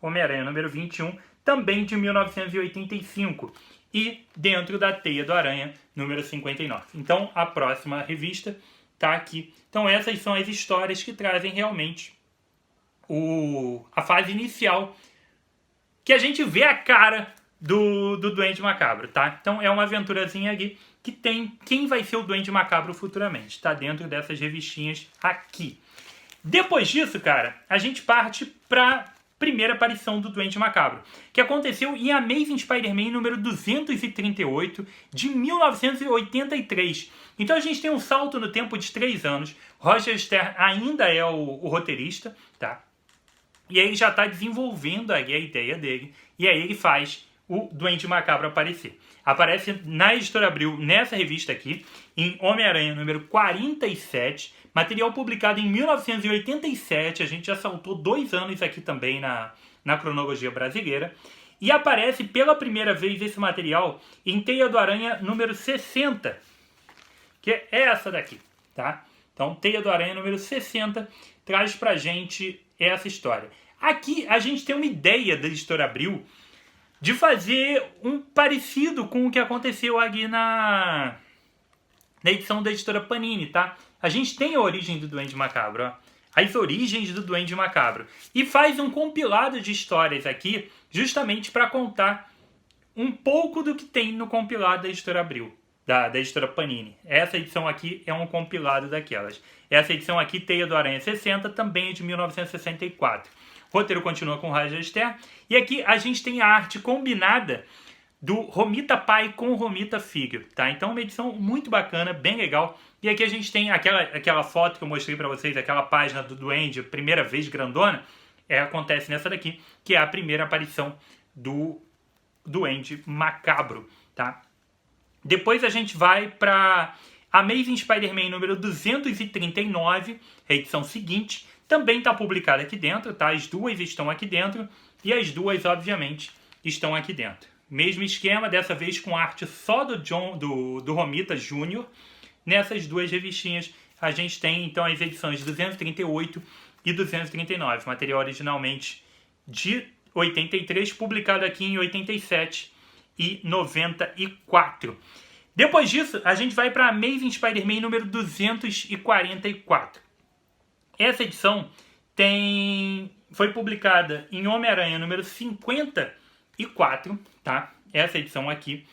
Homem-Aranha número 21, também de 1985, e dentro da Teia do Aranha, número 59. Então, a próxima revista está aqui. Então, essas são as histórias que trazem realmente a fase inicial, que a gente vê a cara do Duende Macabro, tá? Então, é uma aventurazinha aqui que tem quem vai ser o Duende Macabro futuramente. Está dentro dessas revistinhas aqui. Depois disso, cara, a gente parte para primeira aparição do Duende Macabro, que aconteceu em Amazing Spider-Man número 238, de 1983. Então a gente tem um salto no tempo de 3 anos. Roger Stern ainda é o roteirista, tá? E aí ele já está desenvolvendo aí a ideia dele, e aí ele faz o Duende Macabro aparecer. Aparece na Editora Abril, nessa revista aqui, em Homem-Aranha número 47, material publicado em 1987, a gente já saltou 2 anos aqui também na cronologia brasileira, e aparece pela primeira vez esse material em Teia do Aranha número 60, que é essa daqui, tá? Então, Teia do Aranha número 60 traz pra gente essa história. Aqui a gente tem uma ideia da Editora Abril de fazer um parecido com o que aconteceu aqui na edição da Editora Panini, tá? A gente tem a origem do Duende Macabro, ó. As origens do Duende Macabro. E faz um compilado de histórias aqui, justamente para contar um pouco do que tem no compilado da Editora Abril, da Editora Panini. Essa edição aqui é um compilado daquelas. Essa edição aqui, Teia do Aranha 60, também é de 1964. O roteiro continua com Roger Stern. E aqui a gente tem a arte combinada do Romita pai com Romita filho, tá? Então uma edição muito bacana, bem legal. E aqui a gente tem aquela foto que eu mostrei para vocês, aquela página do Duende, primeira vez grandona, acontece nessa daqui, que é a primeira aparição do Duende Macabro, tá? Depois a gente vai para Amazing Spider-Man número 239, a edição seguinte, também está publicada aqui dentro, tá? As duas estão aqui dentro e as duas, obviamente, estão aqui dentro. Mesmo esquema, dessa vez com arte só do Romita Jr. Nessas duas revistinhas a gente tem então as edições 238 e 239. Material originalmente de 83, publicado aqui em 87 e 94. Depois disso, a gente vai para Amazing Spider-Man número 244. Essa edição foi publicada em Homem-Aranha número 54, tá? Essa edição aqui.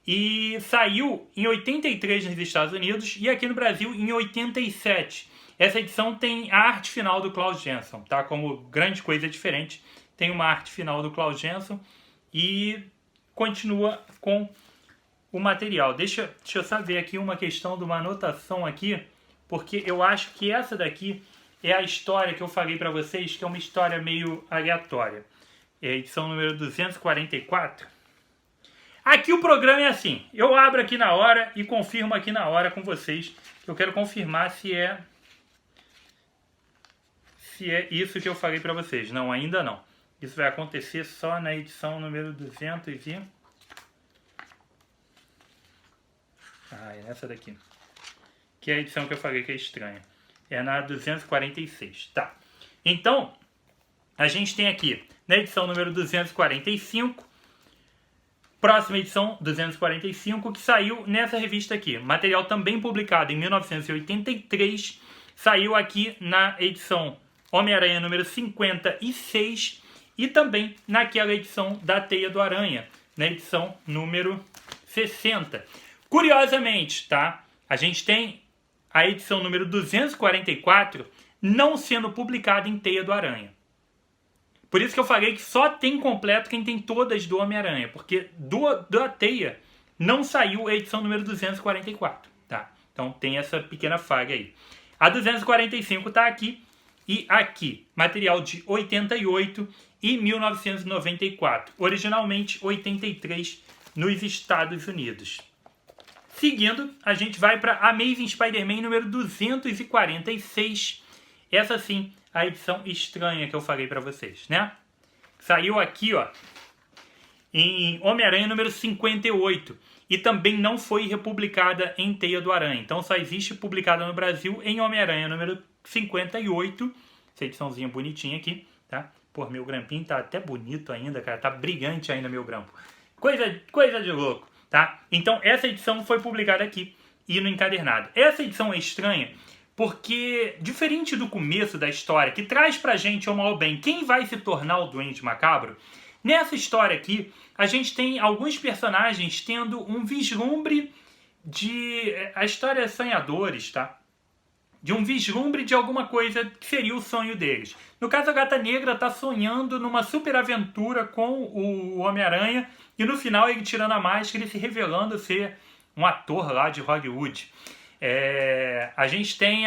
E saiu em 83 nos Estados Unidos e aqui no Brasil em 87. Essa edição tem a arte final do Klaus Janson, tá? Como grande coisa diferente, tem uma arte final do Klaus Janson e continua com o material. Deixa eu só ver aqui uma questão de uma anotação aqui, porque eu acho que essa daqui é a história que eu falei para vocês, que é uma história meio aleatória. É a edição número 244. Aqui o programa é assim, eu abro aqui na hora e confirmo aqui na hora com vocês. Eu quero confirmar se é isso que eu falei para vocês. Não, ainda não. Isso vai acontecer só na edição número 200 e... é nessa daqui. Que é a edição que eu falei que é estranha. É na 246, tá. Então, a gente tem aqui, na edição número 245, próxima edição, 245, que saiu nessa revista aqui. Material também publicado em 1983, saiu aqui na edição Homem-Aranha número 56 e também naquela edição da Teia do Aranha, na edição número 60. Curiosamente, tá? A gente tem a edição número 244 não sendo publicada em Teia do Aranha. Por isso que eu falei que só tem completo quem tem todas do Homem-Aranha, porque da Teia não saiu a edição número 244, tá? Então tem essa pequena falha aí. A 245 tá aqui e aqui, material de 88 e 1994, originalmente 83 nos Estados Unidos. Seguindo, a gente vai para Amazing Spider-Man número 246. Essa sim, a edição estranha que eu falei para vocês, né? Saiu aqui, ó, em Homem-Aranha número 58. E também não foi republicada em Teia do Aranha. Então só existe publicada no Brasil em Homem-Aranha número 58. Essa ediçãozinha bonitinha aqui, tá? Pô, meu grampinho tá até bonito ainda, cara. Tá brilhante ainda meu grampo. Coisa de louco. Tá? Então essa edição foi publicada aqui e no encadernado. Essa edição é estranha porque, diferente do começo da história, que traz pra gente, ao mal ou bem, quem vai se tornar o Duende Macabro, nessa história aqui, a gente tem alguns personagens tendo um vislumbre de... A história é Sonhadores, tá? De um vislumbre de alguma coisa que seria o sonho deles. No caso, a Gata Negra tá sonhando numa super aventura com o Homem-Aranha e no final ele tirando a máscara e se revelando ser um ator lá de Hollywood. A gente tem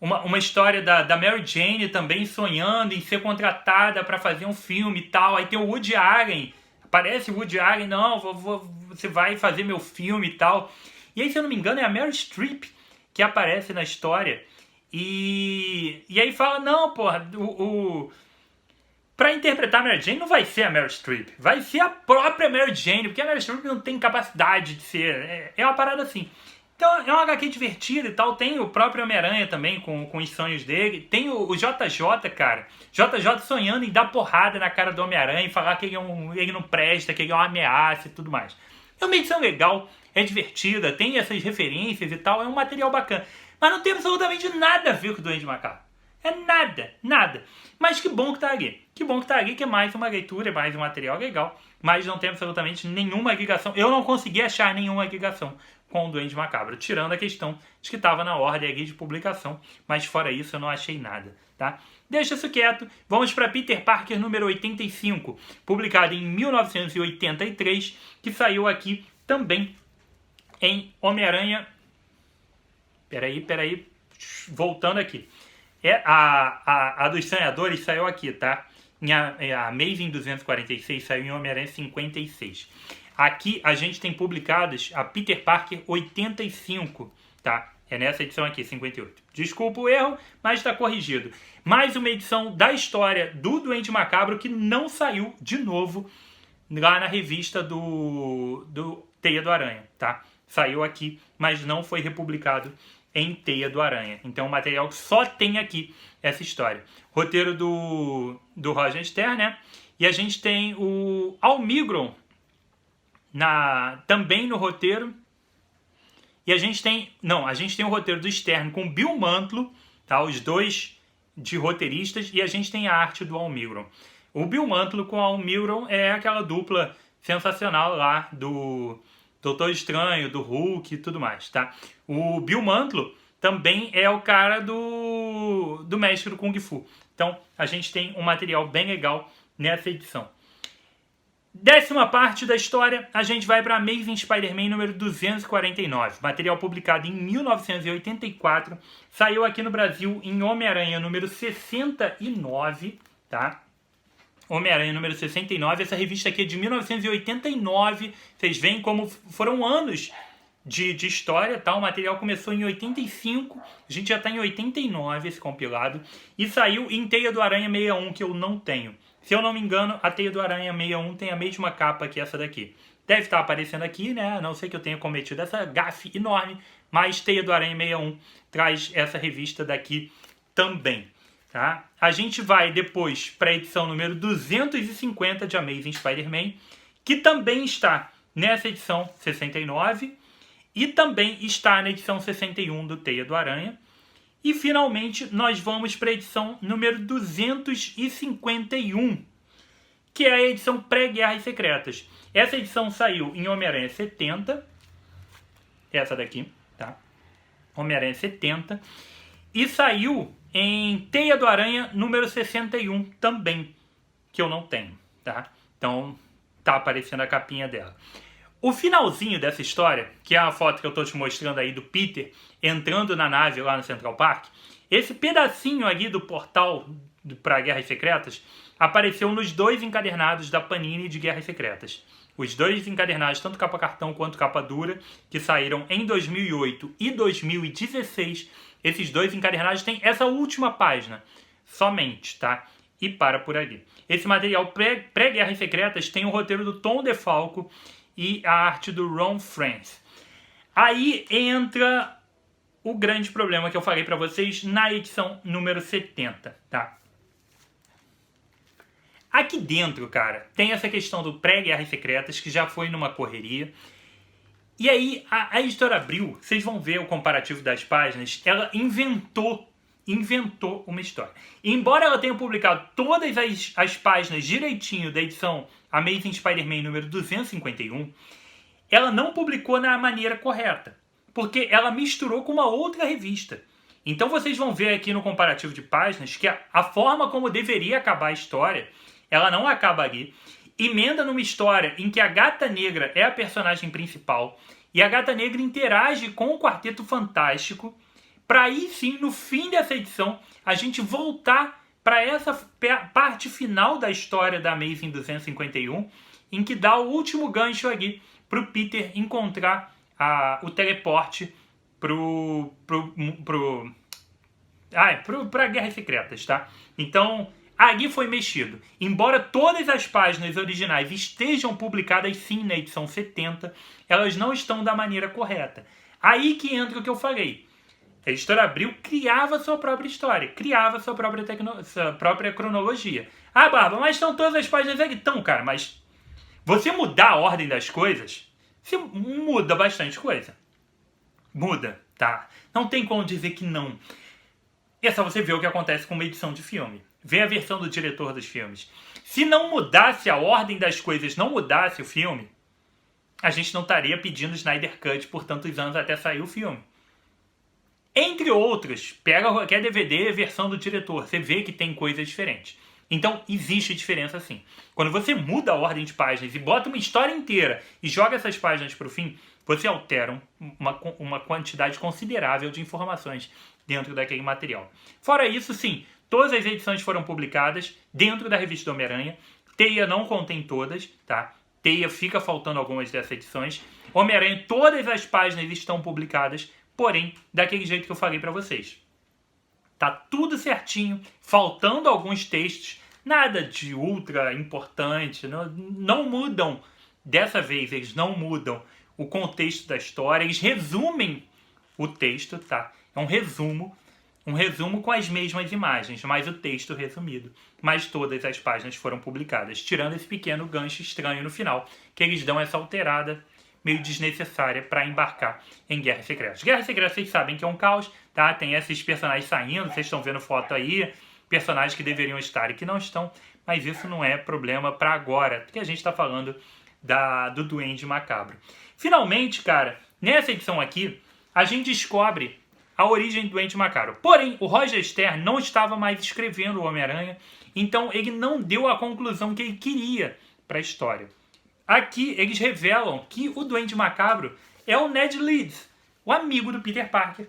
uma história da Mary Jane também sonhando em ser contratada para fazer um filme e tal. Aí tem o Woody Allen, aparece o Woody Allen, não, você vai fazer meu filme e tal. E aí, se eu não me engano, é a Meryl Streep que aparece na história. E aí fala, não, porra, pra interpretar a Mary Jane não vai ser a Meryl Streep, vai ser a própria Mary Jane, porque a Meryl Streep não tem capacidade de ser, é uma parada assim. Então é uma HQ divertida e tal, tem o próprio Homem-Aranha também com os sonhos dele, tem o JJ, cara, JJ sonhando em dar porrada na cara do Homem-Aranha e falar que ele não presta, que ele é uma ameaça e tudo mais. É uma edição legal, é divertida, tem essas referências e tal, é um material bacana, mas não tem absolutamente nada a ver com o Duende Macabro. É nada. Mas que bom que tá ali. Que bom que tá ali, que é mais uma leitura, é mais um material legal. mas não tem absolutamente nenhuma ligação. Eu não consegui achar nenhuma ligação com o Duende Macabro, tirando a questão de que estava na ordem aqui de publicação, mas fora isso eu não achei nada, tá? Deixa isso quieto, vamos para Peter Parker número 85, publicado em 1983, que saiu aqui também em Homem-Aranha... Peraí, voltando aqui. A dos Sonhadores saiu aqui, tá? A Amazing 246 saiu em Homem-Aranha 56. Aqui a gente tem publicadas a Peter Parker 85, tá? É nessa edição aqui, 58. Desculpa o erro, mas está corrigido. Mais uma edição da história do Duende Macabro que não saiu de novo lá na revista do Teia do Aranha, tá? Saiu aqui, mas não foi republicado em Teia do Aranha. Então o material só tem aqui essa história. Roteiro do Roger Stern, né? E a gente tem o Almigron também no roteiro. E a gente tem o roteiro do Stern com Bill Mantlo, tá? Os dois de roteiristas, e a gente tem a arte do Almigron. O Bill Mantlo com o Almigron é aquela dupla sensacional lá do Doutor Estranho, do Hulk e tudo mais, tá? O Bill Mantlo também é o cara do Mestre do Kung Fu. Então, a gente tem um material bem legal nessa edição. 10ª parte da história, a gente vai para Amazing Spider-Man número 249. Material publicado em 1984. Saiu aqui no Brasil em Homem-Aranha número 69, tá? Homem-Aranha número 69. Essa revista aqui é de 1989. Vocês veem como foram anos de história, tá? O material começou em 85. A gente já está em 89, esse compilado. E saiu em Teia do Aranha 61, que eu não tenho. Se eu não me engano, a Teia do Aranha 61 tem a mesma capa que essa daqui. Deve estar aparecendo aqui, né? A não sei que eu tenha cometido essa gafe enorme, mas Teia do Aranha 61 traz essa revista daqui também, tá? A gente vai depois para a edição número 250 de Amazing Spider-Man, que também está nessa edição 69 e também está na edição 61 do Teia do Aranha. E, finalmente, nós vamos para a edição número 251, que é a edição pré-Guerras Secretas. Essa edição saiu em Homem-Aranha 70, essa daqui, tá? Homem-Aranha 70. E saiu em Teia do Aranha número 61 também, que eu não tenho, tá? Então, tá aparecendo a capinha dela. O finalzinho dessa história, que é a foto que eu estou te mostrando aí do Peter entrando na nave lá no Central Park, esse pedacinho ali do portal para Guerras Secretas apareceu nos 2 encadernados da Panini de Guerras Secretas. Os 2 encadernados, tanto capa cartão quanto capa dura, que saíram em 2008 e 2016, esses 2 encadernados têm essa última página somente, tá? E para por ali. Esse material pré-Guerras Secretas tem o roteiro do Tom DeFalco e a arte do Ron Frenz. Aí entra o grande problema que eu falei para vocês na edição número 70, tá? Aqui dentro, cara, tem essa questão do pré-Guerras Secretas, que já foi numa correria. E aí, a editora Abril, vocês vão ver o comparativo das páginas, ela inventou uma história. E embora ela tenha publicado todas as páginas direitinho da edição Amazing Spider-Man número 251, ela não publicou na maneira correta, porque ela misturou com uma outra revista. Então vocês vão ver aqui no comparativo de páginas que a forma como deveria acabar a história, ela não acaba ali. Emenda numa história em que a Gata Negra é a personagem principal e a Gata Negra interage com o Quarteto Fantástico, para aí sim, no fim dessa edição, a gente voltar para essa parte final da história da Amazing 251, em que dá o último gancho ali para o Peter encontrar o teleporte para Guerras Secretas, tá? Então, ali foi mexido. Embora todas as páginas originais estejam publicadas sim na edição 70, elas não estão da maneira correta. Aí que entra o que eu falei. A editora Abril criava sua própria história, criava sua própria cronologia. Ah, Barba, mas estão todas as páginas aqui. Então, cara, mas você mudar a ordem das coisas, você muda bastante coisa. Muda, tá? Não tem como dizer que não. É só você ver o que acontece com uma edição de filme. vê a versão do diretor dos filmes. Se não mudasse a ordem das coisas, não mudasse o filme, a gente não estaria pedindo Snyder Cut por tantos anos até sair o filme. Entre outros, pega qualquer DVD, versão do diretor, você vê que tem coisas diferentes. Então, existe diferença sim. Quando você muda a ordem de páginas e bota uma história inteira e joga essas páginas para o fim, você altera uma quantidade considerável de informações dentro daquele material. Fora isso, sim, todas as edições foram publicadas dentro da revista do Homem-Aranha. Teia não contém todas, tá? Teia fica faltando algumas dessas edições. Homem-Aranha, todas as páginas estão publicadas, porém, daquele jeito que eu falei para vocês. Tá tudo certinho, faltando alguns textos, nada de ultra importante, não mudam, dessa vez eles não mudam o contexto da história, eles resumem o texto, tá? É um resumo com as mesmas imagens, mas o texto resumido. Mas todas as páginas foram publicadas, tirando esse pequeno gancho estranho no final, que eles dão essa alterada meio desnecessária para embarcar em Guerra Secreta. Guerra Secreta, vocês sabem que é um caos, tá? Tem esses personagens saindo, vocês estão vendo foto aí, personagens que deveriam estar e que não estão, mas isso não é problema para agora, porque a gente está falando do Duende Macabro. Finalmente, cara, nessa edição aqui, a gente descobre a origem do Duende Macabro. Porém, o Roger Stern não estava mais escrevendo o Homem-Aranha, então ele não deu a conclusão que ele queria para a história. Aqui eles revelam que o Duende Macabro é o Ned Leeds, o amigo do Peter Parker.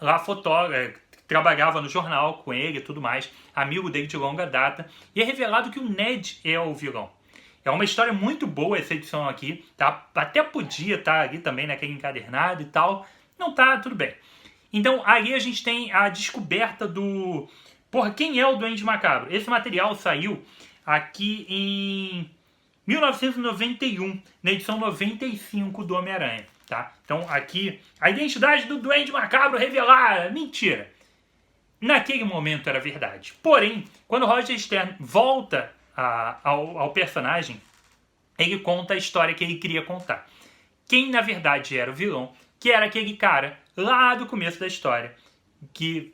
Lá fotógrafo, trabalhava no jornal com ele e tudo mais, amigo dele de longa data. E é revelado que o Ned é o vilão. É uma história muito boa essa edição aqui, tá? Até podia estar ali também naquele encadernado e tal. Não tá, tudo bem. Então aí a gente tem a descoberta do... Porra, quem é o Duende Macabro? Esse material saiu aqui em 1991, na edição 95 do Homem-Aranha, tá? Então aqui, a identidade do Duende Macabro revelada. Mentira! Naquele momento era verdade. Porém, quando o Roger Stern volta ao personagem, ele conta a história que ele queria contar. Quem na verdade era o vilão, que era aquele cara lá do começo da história, que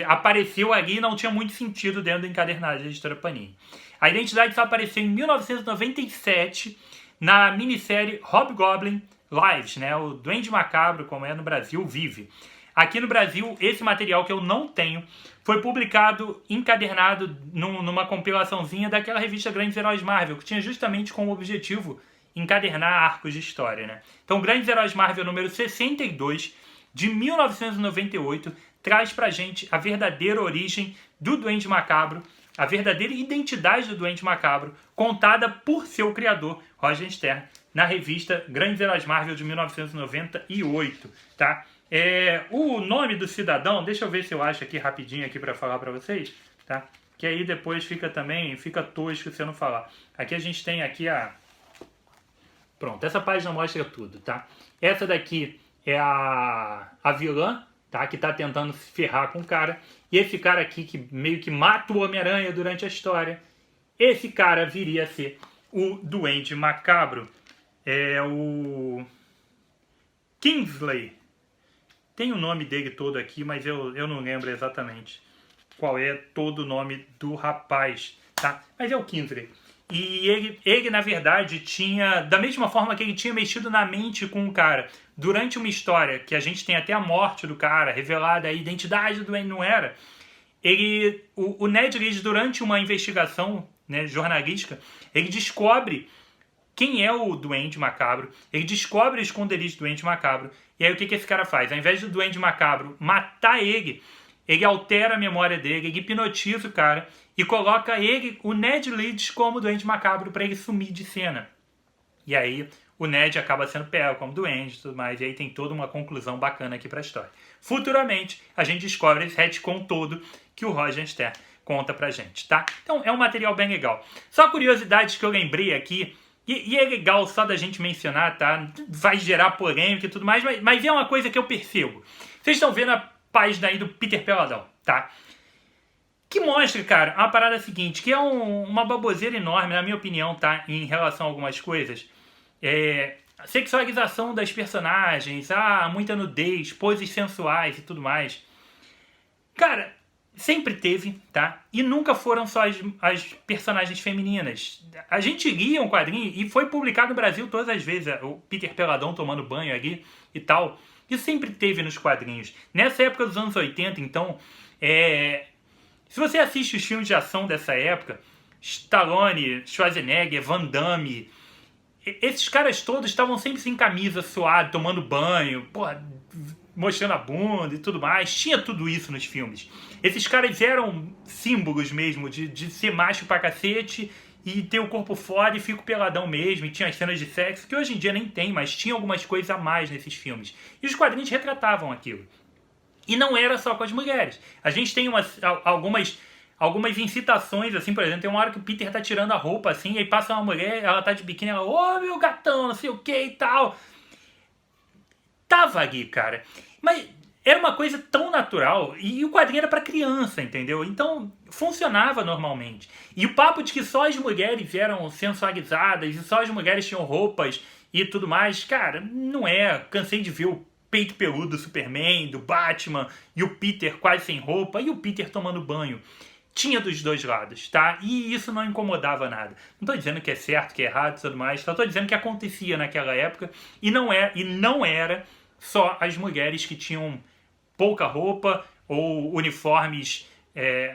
apareceu ali e não tinha muito sentido dentro do encadernado da editora Panini. A identidade só apareceu em 1997 na minissérie Hobgoblin Lives, né? O Duende Macabro, como é no Brasil, vive. Aqui no Brasil, esse material que eu não tenho foi publicado encadernado numa compilaçãozinha daquela revista Grandes Heróis Marvel, que tinha justamente como objetivo encadernar arcos de história, né? Então, Grandes Heróis Marvel número 62, de 1998, traz pra gente a verdadeira origem do Duende Macabro, a verdadeira identidade do Duende Macabro, contada por seu criador, Roger Stern, na revista Grandes Heróis Marvel de 1998, tá? O nome do cidadão, deixa eu ver se eu acho aqui rapidinho aqui para falar para vocês, tá? Que aí depois fica tosco se eu não falar. Aqui a gente tem aqui Pronto, essa página mostra tudo, tá? Essa daqui é a vilã, tá? Que tá tentando se ferrar com o cara. E esse cara aqui que meio que mata o Homem-Aranha durante a história. Esse cara viria a ser o Duende Macabro. É o Kingsley. Tem o nome dele todo aqui, mas eu não lembro exatamente qual é todo o nome do rapaz, tá? Mas é o Kingsley. E ele, na verdade, tinha... Da mesma forma que ele tinha mexido na mente com o cara durante uma história, que a gente tem até a morte do cara, revelada a identidade do Duende, não era... O Ned Leeds, durante uma investigação, né, jornalística, ele descobre quem é o Duende Macabro, ele descobre o esconderijo do Duende Macabro, e aí o que esse cara faz? Ao invés do Duende Macabro matar ele altera a memória dele, ele hipnotiza o cara e coloca o Ned Leeds, como Duende Macabro para ele sumir de cena. E aí o Ned acaba sendo pego como Duende e tudo mais, e aí tem toda uma conclusão bacana aqui para a história. Futuramente, a gente descobre esse retcon todo que o Roger Stern conta pra gente, tá? Então é um material bem legal. Só curiosidades que eu lembrei aqui, e é legal só da gente mencionar, tá? Vai gerar polêmica e tudo mais, mas é uma coisa que eu percebo. Vocês estão vendo a página aí do Peter Peladão, tá? Que mostra, cara, uma parada seguinte, que é uma baboseira enorme, na minha opinião, tá? Em relação a algumas coisas. Sexualização das personagens, muita nudez, poses sensuais e tudo mais. Cara, Sempre teve, tá? E nunca foram só as personagens femininas. A gente lia um quadrinho e foi publicado no Brasil todas as vezes. O Peter Peladão tomando banho ali e tal. E sempre teve nos quadrinhos. Nessa época dos anos 80, então... Se você assiste os filmes de ação dessa época... Stallone, Schwarzenegger, Van Damme... Esses caras todos estavam sempre sem camisa, suado, tomando banho, porra, mostrando a bunda e tudo mais. Tinha tudo isso nos filmes. Esses caras eram símbolos mesmo de ser macho pra cacete e ter o corpo fora e fico peladão mesmo. E tinha as cenas de sexo, que hoje em dia nem tem, mas tinha algumas coisas a mais nesses filmes. E os quadrinhos retratavam aquilo. E não era só com as mulheres. A gente tem algumas incitações, assim, por exemplo, tem uma hora que o Peter tá tirando a roupa, assim, e aí passa uma mulher, ela tá de biquíni, ela, ô meu gatão, não sei o que e tal. Tava ali, cara. Mas era uma coisa tão natural, e o quadrinho era pra criança, entendeu? Então, funcionava normalmente. E o papo de que só as mulheres eram sensualizadas, e só as mulheres tinham roupas e tudo mais, cara, não é. Cansei de ver o peito peludo do Superman, do Batman, e o Peter quase sem roupa, e o Peter tomando banho. Tinha dos dois lados, tá? E isso não incomodava nada. Não tô dizendo que é certo, que é errado e tudo mais, só tô dizendo que acontecia naquela época e não era só as mulheres que tinham pouca roupa ou uniformes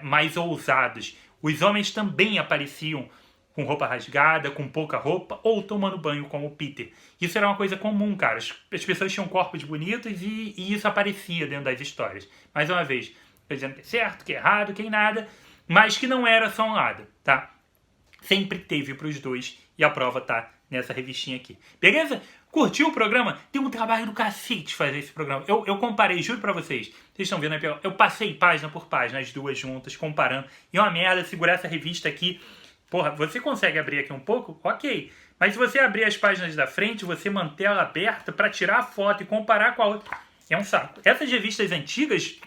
mais ousados. Os homens também apareciam com roupa rasgada, com pouca roupa, ou tomando banho como o Peter. Isso era uma coisa comum, cara. As pessoas tinham corpos bonitos e isso aparecia dentro das histórias. Mais uma vez, tô dizendo que é certo, que é errado, que é nada, mas que não era só um lado, tá? Sempre teve pros dois e a prova tá nessa revistinha aqui. Beleza? Curtiu o programa? Deu um trabalho do cacete fazer esse programa. Eu comparei, juro pra vocês. Vocês estão vendo aí? Eu passei página por página, as duas juntas, comparando. E é uma merda segurar essa revista aqui. Porra, você consegue abrir aqui um pouco? Ok. Mas se você abrir as páginas da frente, você manter ela aberta pra tirar a foto e comparar com a outra, é um saco. Essas revistas antigas,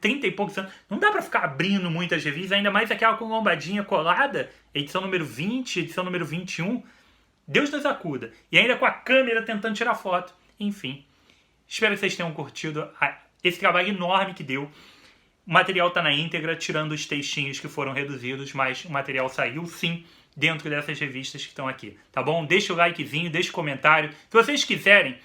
30 e poucos anos, não dá pra ficar abrindo muitas revistas, ainda mais aquela com lombadinha colada, edição número 20, edição número 21. Deus nos acuda. E ainda com a câmera tentando tirar foto. Enfim. Espero que vocês tenham curtido esse trabalho enorme que deu. O material tá na íntegra, tirando os textinhos que foram reduzidos, mas o material saiu sim dentro dessas revistas que estão aqui. Tá bom? Deixa o likezinho, deixa o comentário. Se vocês quiserem,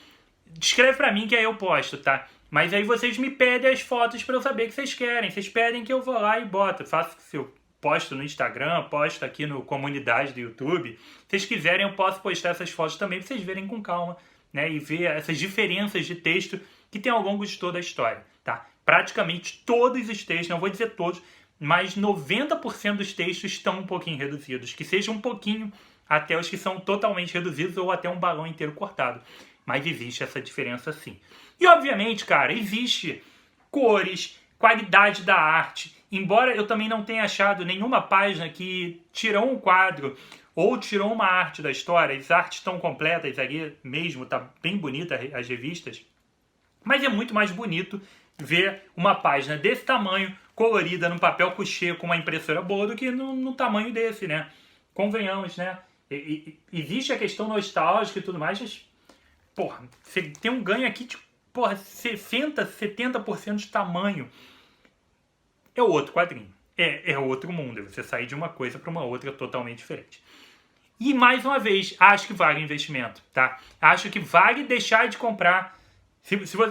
escreve pra mim que aí eu posto, tá? Mas aí vocês me pedem as fotos pra eu saber que vocês querem. Vocês pedem que eu vou lá e boto. Faço se eu posto no Instagram, posto aqui no comunidade do YouTube. Se vocês quiserem, eu posso postar essas fotos também pra vocês verem com calma, né? E ver essas diferenças de texto que tem ao longo de toda a história, tá? Praticamente todos os textos, não vou dizer todos, mas 90% dos textos estão um pouquinho reduzidos. Que seja um pouquinho até os que são totalmente reduzidos ou até um balão inteiro cortado. Mas existe essa diferença sim. E obviamente, cara, existe cores, qualidade da arte. Embora eu também não tenha achado nenhuma página que tirou um quadro ou tirou uma arte da história. As artes estão completas ali mesmo, tá bem bonita as revistas. Mas é muito mais bonito ver uma página desse tamanho, colorida, num papel couché com uma impressora boa, do que no tamanho desse, né? Convenhamos, né? Existe a questão nostálgica e tudo mais, mas, porra, você tem um ganho aqui de, porra, 60%, 70% de tamanho. É outro quadrinho. É outro mundo. É você sair de uma coisa para uma outra totalmente diferente. E, mais uma vez, acho que vale o investimento, tá? Acho que vale deixar de comprar.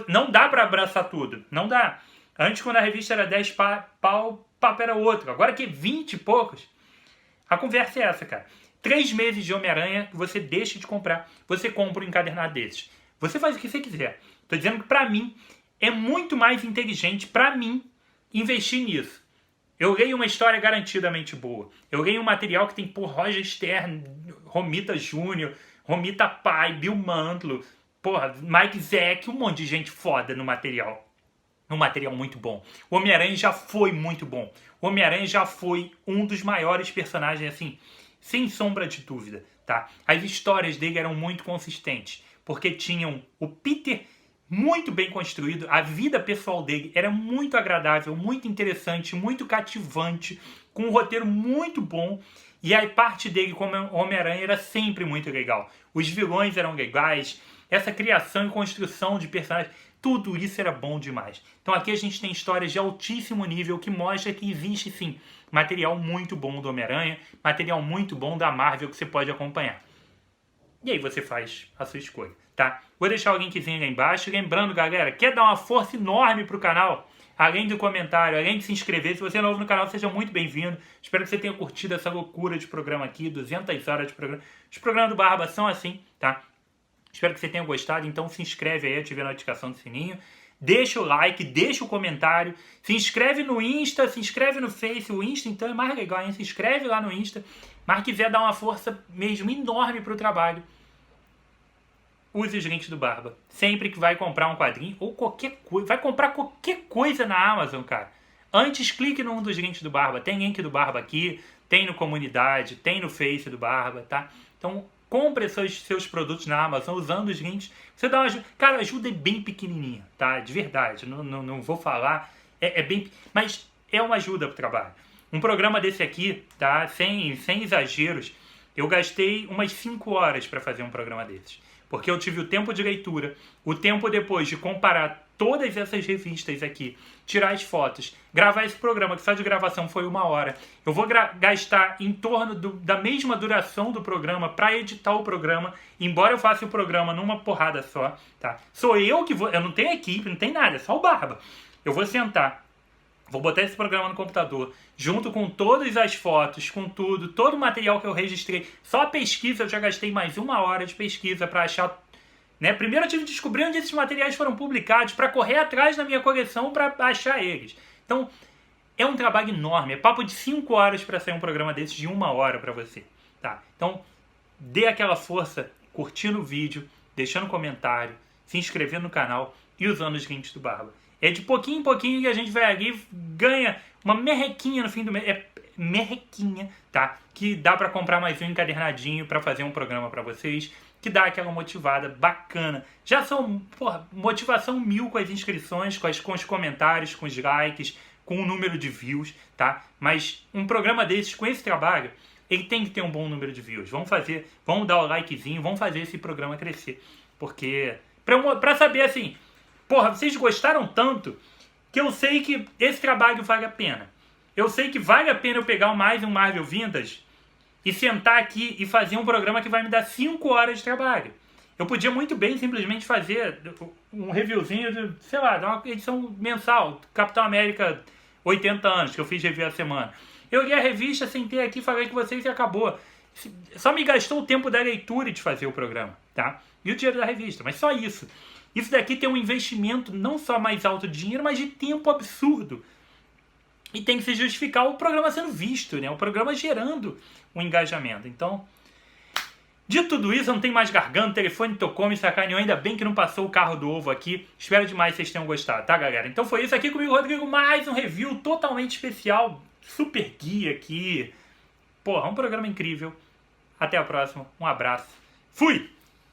Não dá pra abraçar tudo. Não dá. Antes, quando a revista era 10 pau, o papo era outro. Agora que é 20 e poucos. A conversa é essa, cara. 3 meses de Homem-Aranha, você deixa de comprar. Você compra um encadernado desses. Você faz o que você quiser. Tô dizendo que pra mim, é muito mais inteligente pra mim investir nisso. Eu leio uma história garantidamente boa. Eu leio um material que tem por Roger Stern, Romita Jr., Romita Pai, Bill Mantlo, porra, Mike Zeck, um monte de gente foda no material. Um material muito bom. O Homem-Aranha já foi muito bom. O Homem-Aranha já foi um dos maiores personagens, assim, sem sombra de dúvida, tá? As histórias dele eram muito consistentes, porque tinham o Peter muito bem construído, a vida pessoal dele era muito agradável, muito interessante, muito cativante, com um roteiro muito bom, e a parte dele como Homem-Aranha era sempre muito legal. Os vilões eram legais, essa criação e construção de personagens, tudo isso era bom demais. Então aqui a gente tem histórias de altíssimo nível que mostra que existe sim material muito bom do Homem-Aranha, material muito bom da Marvel que você pode acompanhar. E aí você faz a sua escolha, tá? Vou deixar o linkzinho aí embaixo. Lembrando, galera, quer dar uma força enorme pro canal? Além do comentário, além de se inscrever, se você é novo no canal, seja muito bem-vindo. Espero que você tenha curtido essa loucura de programa aqui, 200 horas de programa. Os programas do Barba são assim, tá? Espero que você tenha gostado, então se inscreve aí, ative a notificação do sininho. Deixa o like, deixa o comentário. Se inscreve no Insta, se inscreve no Face. O Insta, então, é mais legal, hein? Se inscreve lá no Insta. Mas quiser dar uma força mesmo enorme pro trabalho, use os links do Barba. Sempre que vai comprar um quadrinho ou qualquer coisa, vai comprar qualquer coisa na Amazon, cara. Antes, clique num dos links do Barba. Tem link do Barba aqui, tem no Comunidade, tem no Face do Barba, tá? Então, compre seus produtos na Amazon usando os links. Você dá uma ajuda. Cara, a ajuda é bem pequenininha, tá? De verdade. Não vou falar. É bem... Mas é uma ajuda pro trabalho. Um programa desse aqui, tá? Sem exageros, eu gastei umas 5 horas para fazer um programa desses. Porque eu tive o tempo de leitura, o tempo depois de comparar todas essas revistas aqui, tirar as fotos, gravar esse programa, que só de gravação foi 1 hora. Eu vou gastar em torno da mesma duração do programa para editar o programa, embora eu faça o programa numa porrada só, tá? Sou eu que vou... Eu não tenho equipe, não tem nada, é só o Barba. Eu vou sentar, vou botar esse programa no computador, junto com todas as fotos, com tudo, todo o material que eu registrei. Só a pesquisa, eu já gastei mais 1 hora de pesquisa para achar... Né? Primeiro eu tive que descobrir onde esses materiais foram publicados, para correr atrás na minha coleção para achar eles. Então, é um trabalho enorme. É papo de 5 horas para sair um programa desses de 1 hora para você. Tá? Então, dê aquela força curtindo o vídeo, deixando comentário, se inscrevendo no canal e usando os links do Barba. É de pouquinho em pouquinho que a gente vai ali, ganha uma merrequinha no fim do mês. É merrequinha, tá? Que dá para comprar mais um encadernadinho para fazer um programa para vocês, que dá aquela motivada bacana. Já são, porra, motivação 1000 com as inscrições, com os comentários, com os likes, com o número de views, tá? Mas um programa desses, com esse trabalho, ele tem que ter um bom número de views. Vamos dar o likezinho, vamos fazer esse programa crescer. Porque, pra saber assim, porra, vocês gostaram tanto que eu sei que esse trabalho vale a pena. Eu sei que vale a pena eu pegar mais um Marvel Vintage e sentar aqui e fazer um programa que vai me dar 5 horas de trabalho. Eu podia muito bem simplesmente fazer um reviewzinho de, sei lá, de uma edição mensal, Capitão América 80 anos, que eu fiz review a semana. Eu li a revista, sentei aqui, falei com vocês e acabou. Só me gastou o tempo da leitura de fazer o programa, tá? E o dinheiro da revista, mas só isso. Isso daqui tem um investimento não só mais alto de dinheiro, mas de tempo absurdo. E tem que se justificar o programa sendo visto, né? O programa gerando um engajamento. Então, de tudo isso, não tem mais garganta, o telefone tocou, me sacaneou. Ainda bem que não passou o carro do ovo aqui. Espero demais que vocês tenham gostado, tá, galera? Então foi isso aqui comigo, Rodrigo. Mais um review totalmente especial. Super guia aqui. Porra, um programa incrível. Até a próxima. Um abraço. Fui!